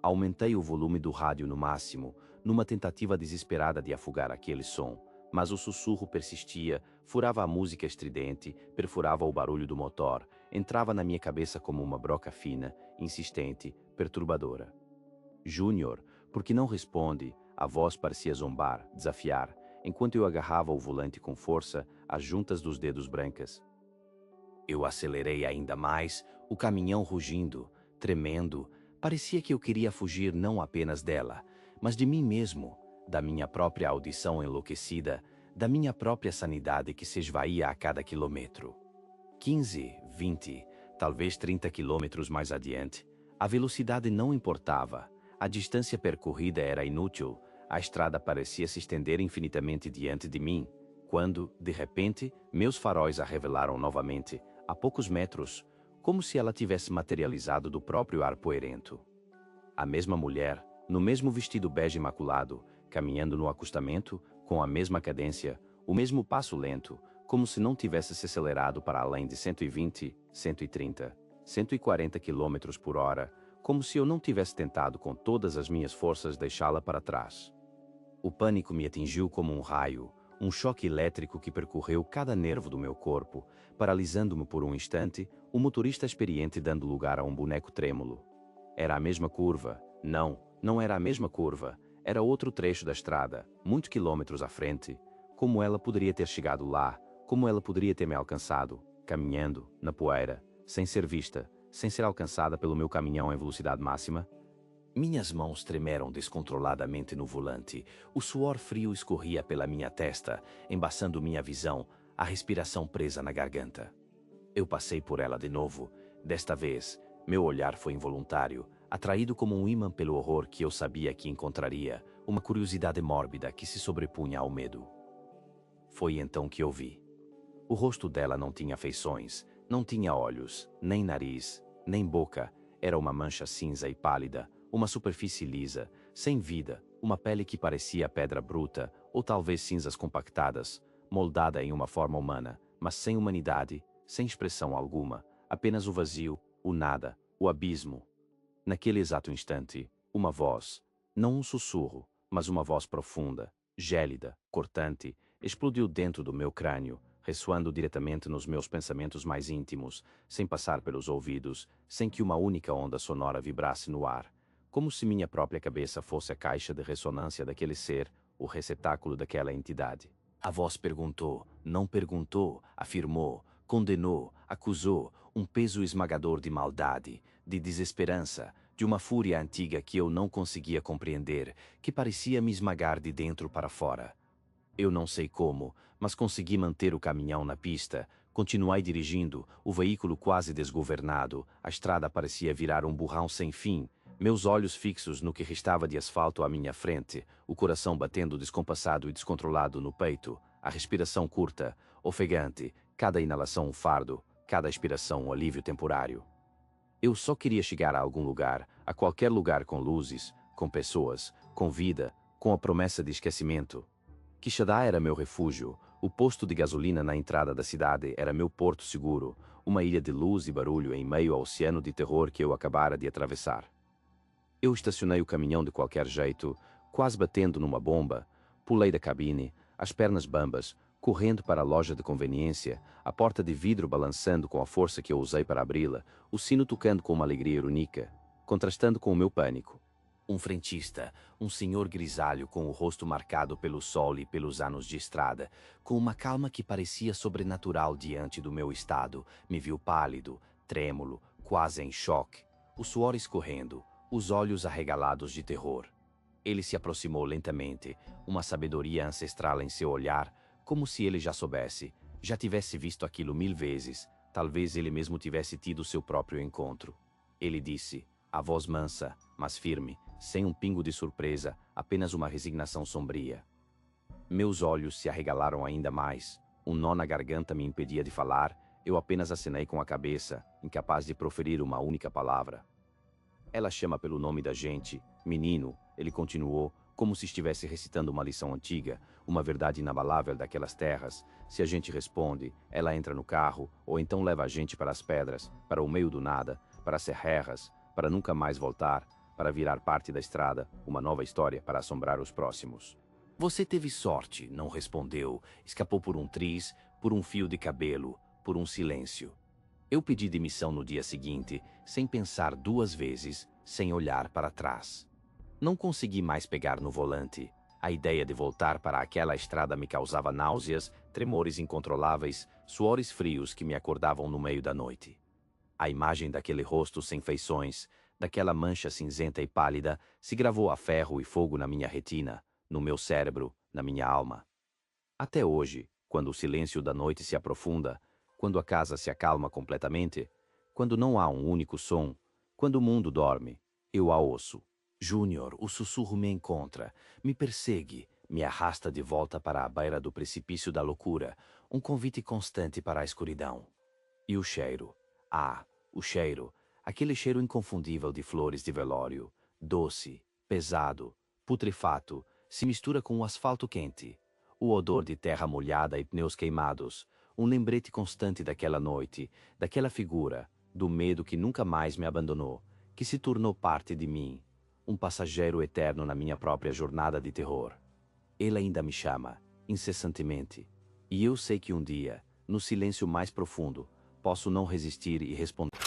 Speaker 1: Aumentei o volume do rádio no máximo, numa tentativa desesperada de afogar aquele som, mas o sussurro persistia, furava a música estridente, perfurava o barulho do motor, entrava na minha cabeça como uma broca fina, insistente, perturbadora. Júnior, por que não responde? A voz parecia zombar, desafiar, enquanto eu agarrava o volante com força, as juntas dos dedos brancas. Eu acelerei ainda mais, o caminhão rugindo, tremendo. Parecia que eu queria fugir não apenas dela, mas de mim mesmo, da minha própria audição enlouquecida, da minha própria sanidade que se esvaía a cada quilômetro. 15, 20, talvez 30 quilômetros mais adiante, a velocidade não importava, a distância percorrida era inútil, a estrada parecia se estender infinitamente diante de mim, quando, de repente, meus faróis a revelaram novamente, a poucos metros, como se ela tivesse materializado do próprio ar poeirento. A mesma mulher, no mesmo vestido bege imaculado, caminhando no acostamento, com a mesma cadência, o mesmo passo lento, como se não tivesse se acelerado para além de 120, 130, 140 quilômetros por hora, como se eu não tivesse tentado com todas as minhas forças deixá-la para trás. O pânico me atingiu como um raio, um choque elétrico que percorreu cada nervo do meu corpo, paralisando-me por um instante, o motorista experiente dando lugar a um boneco trêmulo. Era a mesma curva. Não era a mesma curva. Era outro trecho da estrada, muitos quilômetros à frente. Como ela poderia ter chegado lá? Como ela poderia ter me alcançado? Caminhando, na poeira, sem ser vista, sem ser alcançada pelo meu caminhão em velocidade máxima? Minhas mãos tremeram descontroladamente no volante. O suor frio escorria pela minha testa, embaçando minha visão, a respiração presa na garganta. Eu passei por ela de novo. Desta vez, meu olhar foi involuntário, atraído como um ímã pelo horror que eu sabia que encontraria, uma curiosidade mórbida que se sobrepunha ao medo. Foi então que eu vi. O rosto dela não tinha feições, não tinha olhos, nem nariz, nem boca. Era uma mancha cinza e pálida, uma superfície lisa, sem vida, uma pele que parecia pedra bruta, ou talvez cinzas compactadas, moldada em uma forma humana, mas sem humanidade, sem expressão alguma, apenas o vazio, o nada, o abismo. Naquele exato instante, uma voz, não um sussurro, mas uma voz profunda, gélida, cortante, explodiu dentro do meu crânio, ressoando diretamente nos meus pensamentos mais íntimos, sem passar pelos ouvidos, sem que uma única onda sonora vibrasse no ar, como se minha própria cabeça fosse a caixa de ressonância daquele ser, o receptáculo daquela entidade. A voz perguntou, não perguntou, afirmou, condenou, acusou, um peso esmagador de maldade, de desesperança, de uma fúria antiga que eu não conseguia compreender, que parecia me esmagar de dentro para fora. Eu não sei como, mas consegui manter o caminhão na pista, continuei dirigindo, o veículo quase desgovernado, a estrada parecia virar um burrão sem fim, meus olhos fixos no que restava de asfalto à minha frente, o coração batendo descompassado e descontrolado no peito, a respiração curta, ofegante, cada inalação um fardo, cada expiração um alívio temporário. Eu só queria chegar a algum lugar, a qualquer lugar com luzes, com pessoas, com vida, com a promessa de esquecimento. Quixadá era meu refúgio, o posto de gasolina na entrada da cidade era meu porto seguro, uma ilha de luz e barulho em meio ao oceano de terror que eu acabara de atravessar. Eu estacionei o caminhão de qualquer jeito, quase batendo numa bomba, pulei da cabine, as pernas bambas, correndo para a loja de conveniência, a porta de vidro balançando com a força que eu usei para abri-la, o sino tocando com uma alegria irônica, contrastando com o meu pânico. Um frentista, um senhor grisalho com o rosto marcado pelo sol e pelos anos de estrada, com uma calma que parecia sobrenatural diante do meu estado, me viu pálido, trêmulo, quase em choque, o suor escorrendo, os olhos arregalados de terror. Ele se aproximou lentamente, uma sabedoria ancestral em seu olhar, como se ele já soubesse, já tivesse visto aquilo 1000 vezes, talvez ele mesmo tivesse tido seu próprio encontro. Ele disse, a voz mansa, mas firme, sem um pingo de surpresa, apenas uma resignação sombria. Meus olhos se arregalaram ainda mais, um nó na garganta me impedia de falar, eu apenas acenei com a cabeça, incapaz de proferir uma única palavra. Ela chama pelo nome da gente, menino, ele continuou, como se estivesse recitando uma lição antiga, uma verdade inabalável daquelas terras. Se a gente responde, ela entra no carro, ou então leva a gente para as pedras, para o meio do nada, para as serras, para nunca mais voltar, para virar parte da estrada, uma nova história para assombrar os próximos. Você teve sorte, não respondeu, escapou por um triz, por um fio de cabelo, por um silêncio. Eu pedi demissão no dia seguinte, sem pensar 2 vezes, sem olhar para trás. Não consegui mais pegar no volante. A ideia de voltar para aquela estrada me causava náuseas, tremores incontroláveis, suores frios que me acordavam no meio da noite. A imagem daquele rosto sem feições, daquela mancha cinzenta e pálida, se gravou a ferro e fogo na minha retina, no meu cérebro, na minha alma. Até hoje, quando o silêncio da noite se aprofunda, quando a casa se acalma completamente, quando não há um único som, quando o mundo dorme, eu a ouço. Júnior, o sussurro me encontra, me persegue, me arrasta de volta para a beira do precipício da loucura, um convite constante para a escuridão. E o cheiro? Ah, o cheiro, aquele cheiro inconfundível de flores de velório, doce, pesado, putrefato, se mistura com o asfalto quente, o odor de terra molhada e pneus queimados, um lembrete constante daquela noite, daquela figura, do medo que nunca mais me abandonou, que se tornou parte de mim, um passageiro eterno na minha própria jornada de terror. Ele ainda me chama, incessantemente, e eu sei que um dia, no silêncio mais profundo, posso não resistir e responder.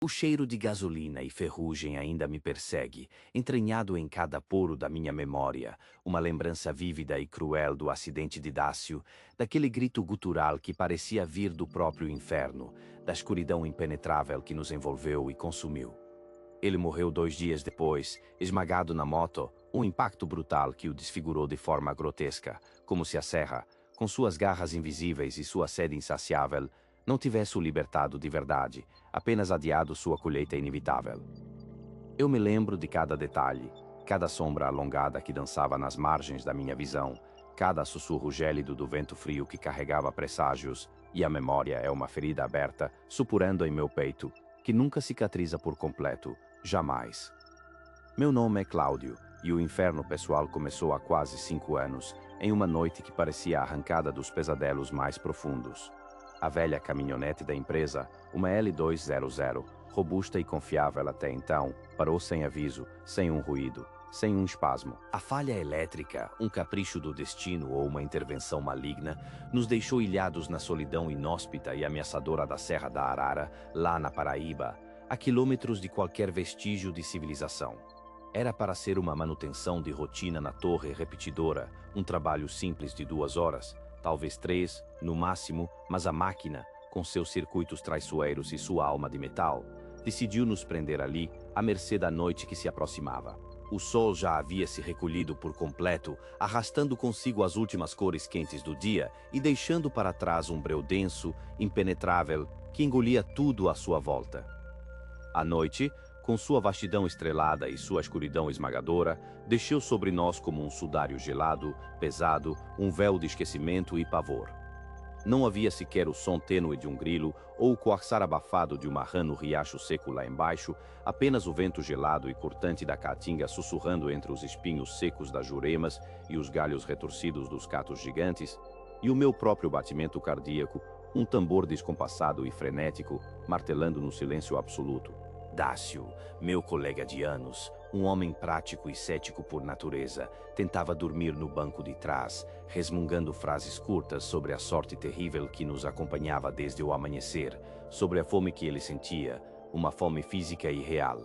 Speaker 1: O cheiro de gasolina e ferrugem ainda me persegue, entranhado em cada poro da minha memória, uma lembrança vívida e cruel do acidente de Dácio, daquele grito gutural que parecia vir do próprio inferno, da escuridão impenetrável que nos envolveu e consumiu. Ele morreu 2 dias depois, esmagado na moto, um impacto brutal que o desfigurou de forma grotesca, como se a serra, com suas garras invisíveis e sua sede insaciável, não tivesse o libertado de verdade, apenas adiado sua colheita inevitável. Eu me lembro de cada detalhe, cada sombra alongada que dançava nas margens da minha visão, cada sussurro gélido do vento frio que carregava presságios, e a memória é uma ferida aberta, supurando em meu peito, que nunca cicatriza por completo, jamais. Meu nome é Cláudio, e o inferno pessoal começou há quase 5 anos, em uma noite que parecia arrancada dos pesadelos mais profundos. A velha caminhonete da empresa, uma L200, robusta e confiável até então, parou sem aviso, sem um ruído, sem um espasmo. A falha elétrica, um capricho do destino ou uma intervenção maligna, nos deixou ilhados na solidão inóspita e ameaçadora da Serra da Arara, lá na Paraíba, a quilômetros de qualquer vestígio de civilização. Era para ser uma manutenção de rotina na torre repetidora, um trabalho simples de 2 horas, talvez 3, no máximo, mas a máquina, com seus circuitos traiçoeiros e sua alma de metal, decidiu nos prender ali, à mercê da noite que se aproximava. O sol já havia se recolhido por completo, arrastando consigo as últimas cores quentes do dia e deixando para trás um breu denso, impenetrável, que engolia tudo à sua volta. A noite, com sua vastidão estrelada e sua escuridão esmagadora, desceu sobre nós como um sudário gelado, pesado, um véu de esquecimento e pavor. Não havia sequer o som tênue de um grilo ou o coaçar abafado de uma rã no riacho seco lá embaixo, apenas o vento gelado e cortante da caatinga sussurrando entre os espinhos secos das juremas e os galhos retorcidos dos catos gigantes, e o meu próprio batimento cardíaco, um tambor descompassado e frenético, martelando no silêncio absoluto. Dácio, meu colega de anos, um homem prático e cético por natureza, tentava dormir no banco de trás, resmungando frases curtas sobre a sorte terrível que nos acompanhava desde o amanhecer, sobre a fome que ele sentia, uma fome física e real.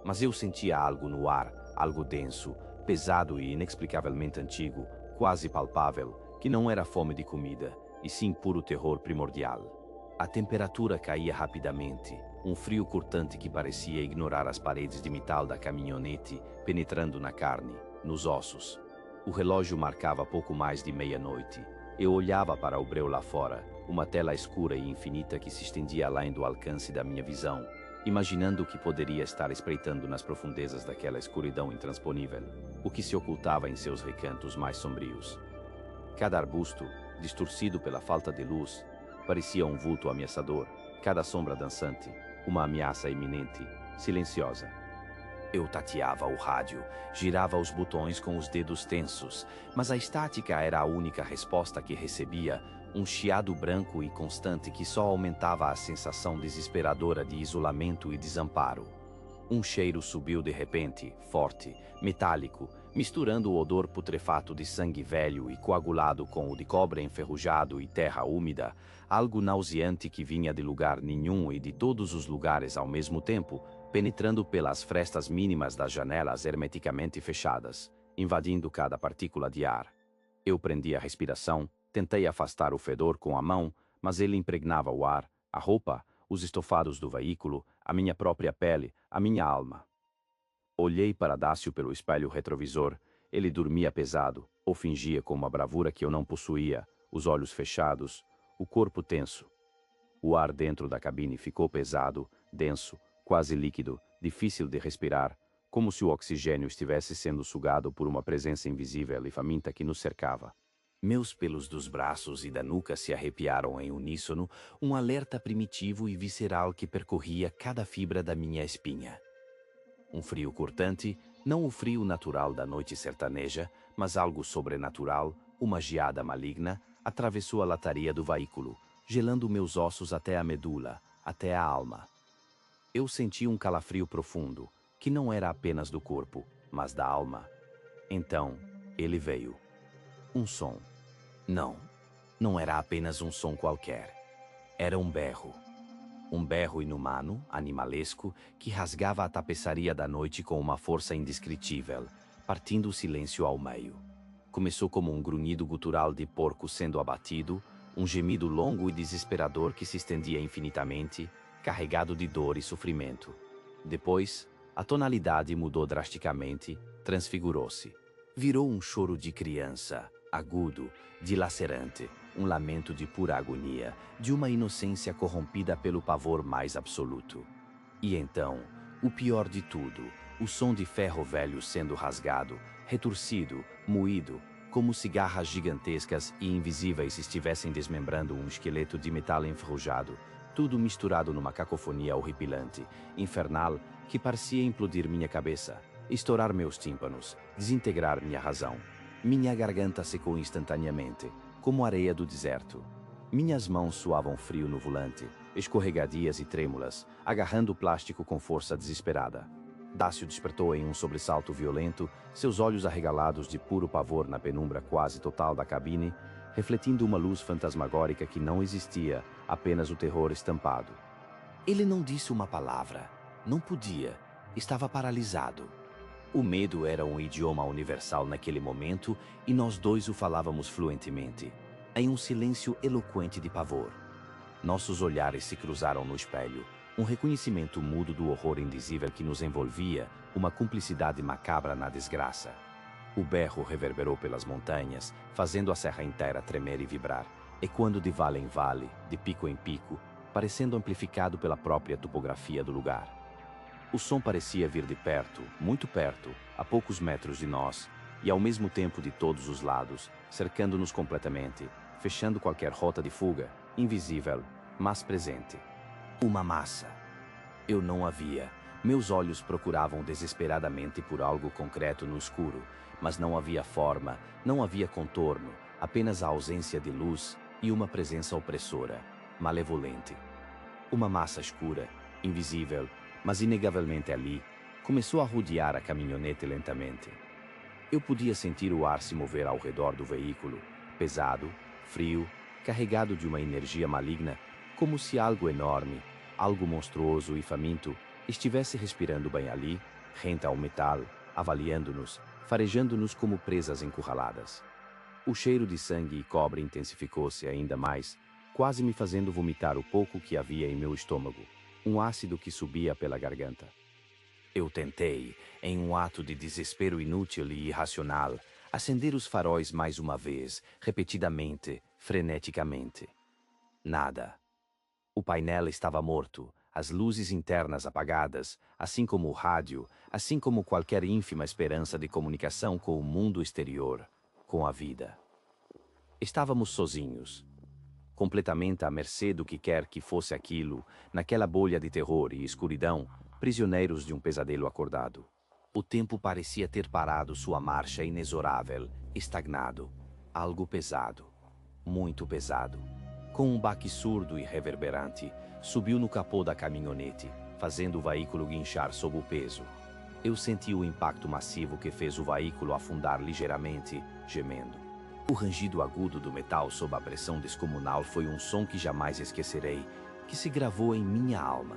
Speaker 1: Mas eu sentia algo no ar, algo denso, pesado e inexplicavelmente antigo, quase palpável, que não era fome de comida, e sim puro terror primordial. A temperatura caía rapidamente, um frio cortante que parecia ignorar as paredes de metal da caminhonete, penetrando na carne, nos ossos. O relógio marcava pouco mais de meia-noite. Eu olhava para o breu lá fora, uma tela escura e infinita que se estendia além do alcance da minha visão, imaginando o que poderia estar espreitando nas profundezas daquela escuridão intransponível, o que se ocultava em seus recantos mais sombrios. Cada arbusto, distorcido pela falta de luz, parecia um vulto ameaçador, cada sombra dançante, uma ameaça iminente, silenciosa. Eu tateava o rádio, girava os botões com os dedos tensos, mas a estática era a única resposta que recebia, um chiado branco e constante que só aumentava a sensação desesperadora de isolamento e desamparo. Um cheiro subiu de repente, forte, metálico, misturando o odor putrefato de sangue velho e coagulado com o de cobre enferrujado e terra úmida, algo nauseante que vinha de lugar nenhum e de todos os lugares ao mesmo tempo, penetrando pelas frestas mínimas das janelas hermeticamente fechadas, invadindo cada partícula de ar. Eu prendi a respiração, tentei afastar o fedor com a mão, mas ele impregnava o ar, a roupa, os estofados do veículo, a minha própria pele, a minha alma. Olhei para Dácio pelo espelho retrovisor. Ele dormia pesado, ou fingia com uma bravura que eu não possuía, os olhos fechados, o corpo tenso. O ar dentro da cabine ficou pesado, denso, quase líquido, difícil de respirar, como se o oxigênio estivesse sendo sugado por uma presença invisível e faminta que nos cercava. Meus pelos dos braços e da nuca se arrepiaram em uníssono, um alerta primitivo e visceral que percorria cada fibra da minha espinha. Um frio cortante, não o frio natural da noite sertaneja, mas algo sobrenatural, uma geada maligna, atravessou a lataria do veículo, gelando meus ossos até a medula, até a alma. Eu senti um calafrio profundo, que não era apenas do corpo, mas da alma. Então, ele veio. Um som. Não, não era apenas um som qualquer. Era um berro. Um berro inumano, animalesco, que rasgava a tapeçaria da noite com uma força indescritível, partindo o silêncio ao meio. Começou como um grunhido gutural de porco sendo abatido, um gemido longo e desesperador que se estendia infinitamente, carregado de dor e sofrimento. Depois, a tonalidade mudou drasticamente, transfigurou-se. Virou um choro de criança, agudo, dilacerante, um lamento de pura agonia, de uma inocência corrompida pelo pavor mais absoluto. E então, o pior de tudo, o som de ferro velho sendo rasgado, retorcido, moído, como se garras gigantescas e invisíveis estivessem desmembrando um esqueleto de metal enferrujado, tudo misturado numa cacofonia horripilante, infernal, que parecia implodir minha cabeça, estourar meus tímpanos, desintegrar minha razão. Minha garganta secou instantaneamente, como areia do deserto. Minhas mãos suavam frio no volante, escorregadias e trêmulas, agarrando o plástico com força desesperada. Dácio despertou em um sobressalto violento, seus olhos arregalados de puro pavor na penumbra quase total da cabine, refletindo uma luz fantasmagórica que não existia, apenas o terror estampado. Ele não disse uma palavra. Não podia. Estava paralisado. O medo era um idioma universal naquele momento e nós dois o falávamos fluentemente, em um silêncio eloquente de pavor. Nossos olhares se cruzaram no espelho, um reconhecimento mudo do horror indizível que nos envolvia, uma cumplicidade macabra na desgraça. O berro reverberou pelas montanhas, fazendo a serra inteira tremer e vibrar, ecoando de vale em vale, de pico em pico, parecendo amplificado pela própria topografia do lugar. O som parecia vir de perto, muito perto, a poucos metros de nós, e ao mesmo tempo de todos os lados, cercando-nos completamente, fechando qualquer rota de fuga, invisível, mas presente. Uma massa. Eu não a via. Meus olhos procuravam desesperadamente por algo concreto no escuro, mas não havia forma, não havia contorno, apenas a ausência de luz e uma presença opressora, malevolente. Uma massa escura, invisível, mas inegavelmente ali, começou a rodear a caminhonete lentamente. Eu podia sentir o ar se mover ao redor do veículo, pesado, frio, carregado de uma energia maligna, como se algo enorme, algo monstruoso e faminto, estivesse respirando bem ali, rente ao metal, avaliando-nos, farejando-nos como presas encurraladas. O cheiro de sangue e cobre intensificou-se ainda mais, quase me fazendo vomitar o pouco que havia em meu estômago, um ácido que subia pela garganta. Eu tentei, em um ato de desespero inútil e irracional, acender os faróis mais uma vez, repetidamente, freneticamente. Nada. O painel estava morto, as luzes internas apagadas, assim como o rádio, assim como qualquer ínfima esperança de comunicação com o mundo exterior, com a vida. Estávamos sozinhos, completamente à mercê do que quer que fosse aquilo, naquela bolha de terror e escuridão, prisioneiros de um pesadelo acordado. O tempo parecia ter parado sua marcha inexorável, estagnado. Algo pesado, muito pesado, com um baque surdo e reverberante, subiu no capô da caminhonete, fazendo o veículo guinchar sob o peso. Eu senti o impacto massivo que fez o veículo afundar ligeiramente, gemendo. O rangido agudo do metal sob a pressão descomunal foi um som que jamais esquecerei, que se gravou em minha alma.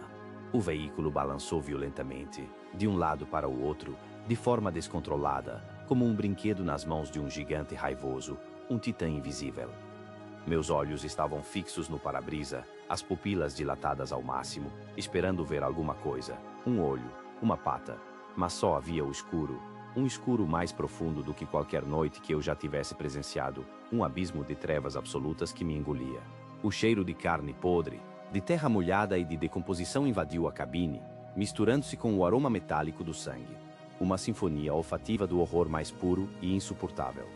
Speaker 1: O veículo balançou violentamente, de um lado para o outro, de forma descontrolada, como um brinquedo nas mãos de um gigante raivoso, um titã invisível. Meus olhos estavam fixos no para-brisa, as pupilas dilatadas ao máximo, esperando ver alguma coisa, um olho, uma pata, mas só havia o escuro, um escuro mais profundo do que qualquer noite que eu já tivesse presenciado, um abismo de trevas absolutas que me engolia. O cheiro de carne podre, de terra molhada e de decomposição invadiu a cabine, misturando-se com o aroma metálico do sangue. Uma sinfonia olfativa do horror mais puro e insuportável.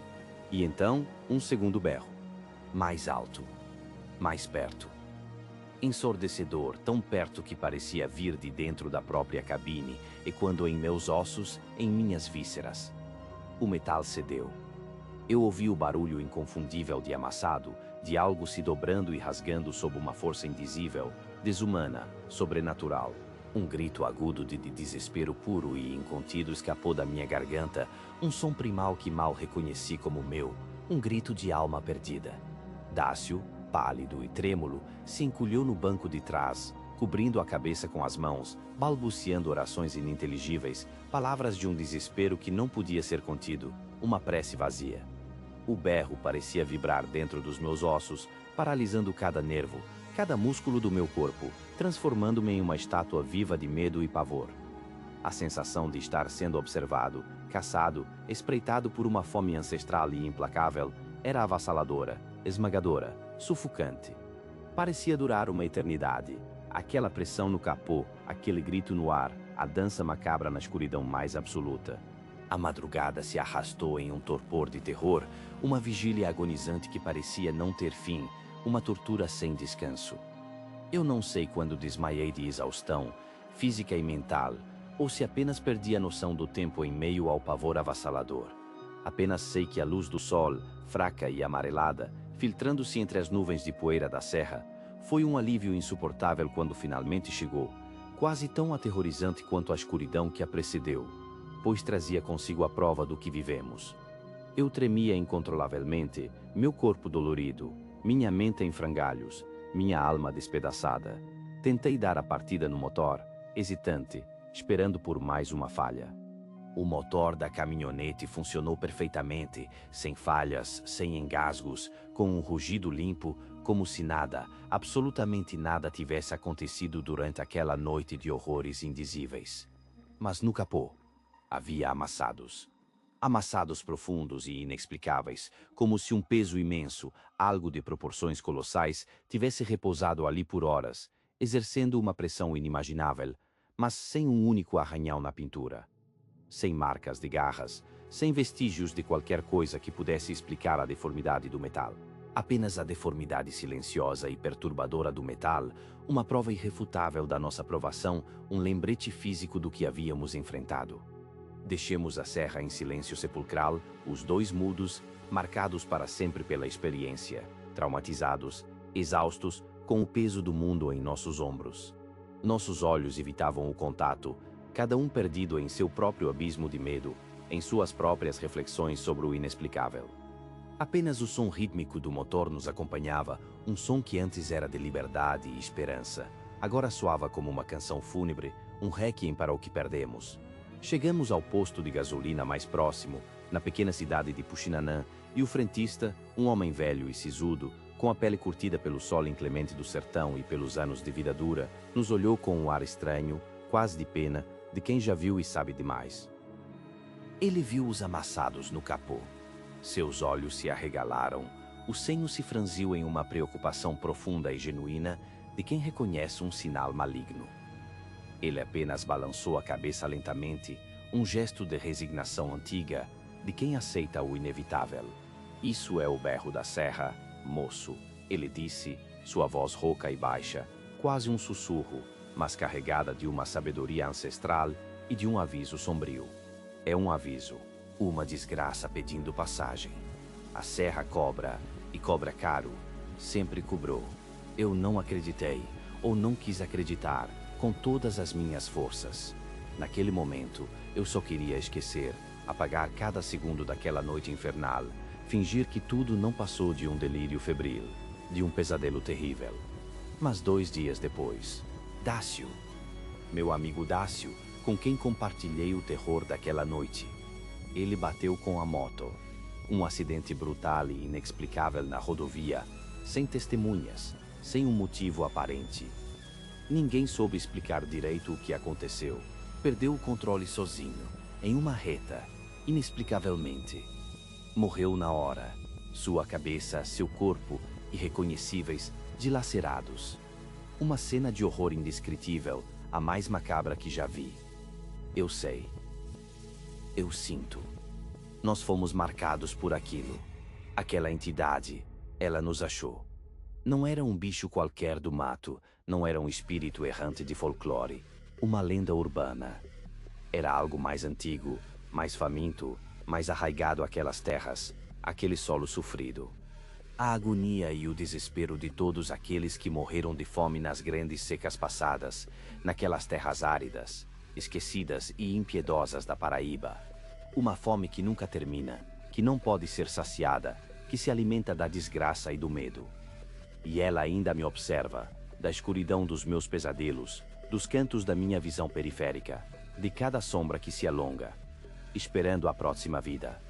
Speaker 1: E então, um segundo berro. Mais alto. Mais perto. Ensurdecedor, tão perto que parecia vir de dentro da própria cabine, ecoando em meus ossos, em minhas vísceras. O metal cedeu. Eu ouvi o barulho inconfundível de amassado, de algo se dobrando e rasgando sob uma força indizível, desumana, sobrenatural. Um grito agudo de desespero puro e incontido escapou da minha garganta, um som primal que mal reconheci como meu, um grito de alma perdida. Dácio, pálido e trêmulo, se encolheu no banco de trás, cobrindo a cabeça com as mãos, balbuciando orações ininteligíveis, palavras de um desespero que não podia ser contido, uma prece vazia. O berro parecia vibrar dentro dos meus ossos, paralisando cada nervo, cada músculo do meu corpo, transformando-me em uma estátua viva de medo e pavor. A sensação de estar sendo observado, caçado, espreitado por uma fome ancestral e implacável, Era avassaladora, esmagadora, sufocante. Parecia durar uma eternidade. Aquela pressão no capô, aquele grito no ar, a dança macabra na escuridão mais absoluta. A madrugada se arrastou em um torpor de terror, uma vigília agonizante que parecia não ter fim, uma tortura sem descanso. Eu não sei quando desmaiei de exaustão, física e mental, ou se apenas perdi a noção do tempo em meio ao pavor avassalador. Apenas sei que a luz do sol, fraca e amarelada, filtrando-se entre as nuvens de poeira da serra, foi um alívio insuportável quando finalmente chegou, quase tão aterrorizante quanto a escuridão que a precedeu, pois trazia consigo a prova do que vivemos. Eu tremia incontrolavelmente, meu corpo dolorido, minha mente em frangalhos, minha alma despedaçada. Tentei dar a partida no motor, hesitante, esperando por mais uma falha. O motor da caminhonete funcionou perfeitamente, sem falhas, sem engasgos, com um rugido limpo, como se nada, absolutamente nada tivesse acontecido durante aquela noite de horrores indizíveis. Mas no capô havia amassados. Amassados profundos e inexplicáveis, como se um peso imenso, algo de proporções colossais, tivesse repousado ali por horas, exercendo uma pressão inimaginável, mas sem um único arranhão na pintura. Sem marcas de garras, sem vestígios de qualquer coisa que pudesse explicar a deformidade do metal. Apenas a deformidade silenciosa e perturbadora do metal, uma prova irrefutável da nossa provação, um lembrete físico do que havíamos enfrentado. Deixemos a serra em silêncio sepulcral, os dois mudos, marcados para sempre pela experiência, traumatizados, exaustos, com o peso do mundo em nossos ombros. Nossos olhos evitavam o contato, cada um perdido em seu próprio abismo de medo, em suas próprias reflexões sobre o inexplicável. Apenas o som rítmico do motor nos acompanhava, um som que antes era de liberdade e esperança. Agora soava como uma canção fúnebre, um réquiem para o que perdemos. Chegamos ao posto de gasolina mais próximo, na pequena cidade de Puxinanã, e o frentista, um homem velho e sisudo, com a pele curtida pelo sol inclemente do sertão e pelos anos de vida dura, nos olhou com um ar estranho, quase de pena, de quem já viu e sabe demais. Ele viu os amassados no capô. Seus olhos se arregalaram, o senho se franziu em uma preocupação profunda e genuína de quem reconhece um sinal maligno. Ele apenas balançou a cabeça lentamente, um gesto de resignação antiga, de quem aceita o inevitável. Isso é o berro da serra, moço, ele disse, sua voz rouca e baixa, quase um sussurro, mas carregada de uma sabedoria ancestral e de um aviso sombrio. É um aviso, uma desgraça pedindo passagem. A serra cobra, e cobra caro, sempre cobrou. Eu não acreditei, ou não quis acreditar, com todas as minhas forças. Naquele momento, eu só queria esquecer, apagar cada segundo daquela noite infernal, fingir que tudo não passou de um delírio febril, de um pesadelo terrível. Mas 2 dias depois, Dácio, meu amigo Dácio, com quem compartilhei o terror daquela noite. Ele bateu com a moto. Um acidente brutal e inexplicável na rodovia, sem testemunhas, sem um motivo aparente. Ninguém soube explicar direito o que aconteceu. Perdeu o controle sozinho, em uma reta, inexplicavelmente. Morreu na hora. Sua cabeça, seu corpo, irreconhecíveis, dilacerados. Uma cena de horror indescritível, a mais macabra que já vi. Eu sei. Eu sinto. Nós fomos marcados por aquilo. Aquela entidade, ela nos achou. Não era um bicho qualquer do mato, não era um espírito errante de folclore, uma lenda urbana. Era algo mais antigo, mais faminto, mais arraigado àquelas terras, aquele solo sofrido. A agonia e o desespero de todos aqueles que morreram de fome nas grandes secas passadas, naquelas terras áridas, esquecidas e impiedosas da Paraíba. Uma fome que nunca termina, que não pode ser saciada, que se alimenta da desgraça e do medo. E ela ainda me observa, da escuridão dos meus pesadelos, dos cantos da minha visão periférica, de cada sombra que se alonga, esperando a próxima vida.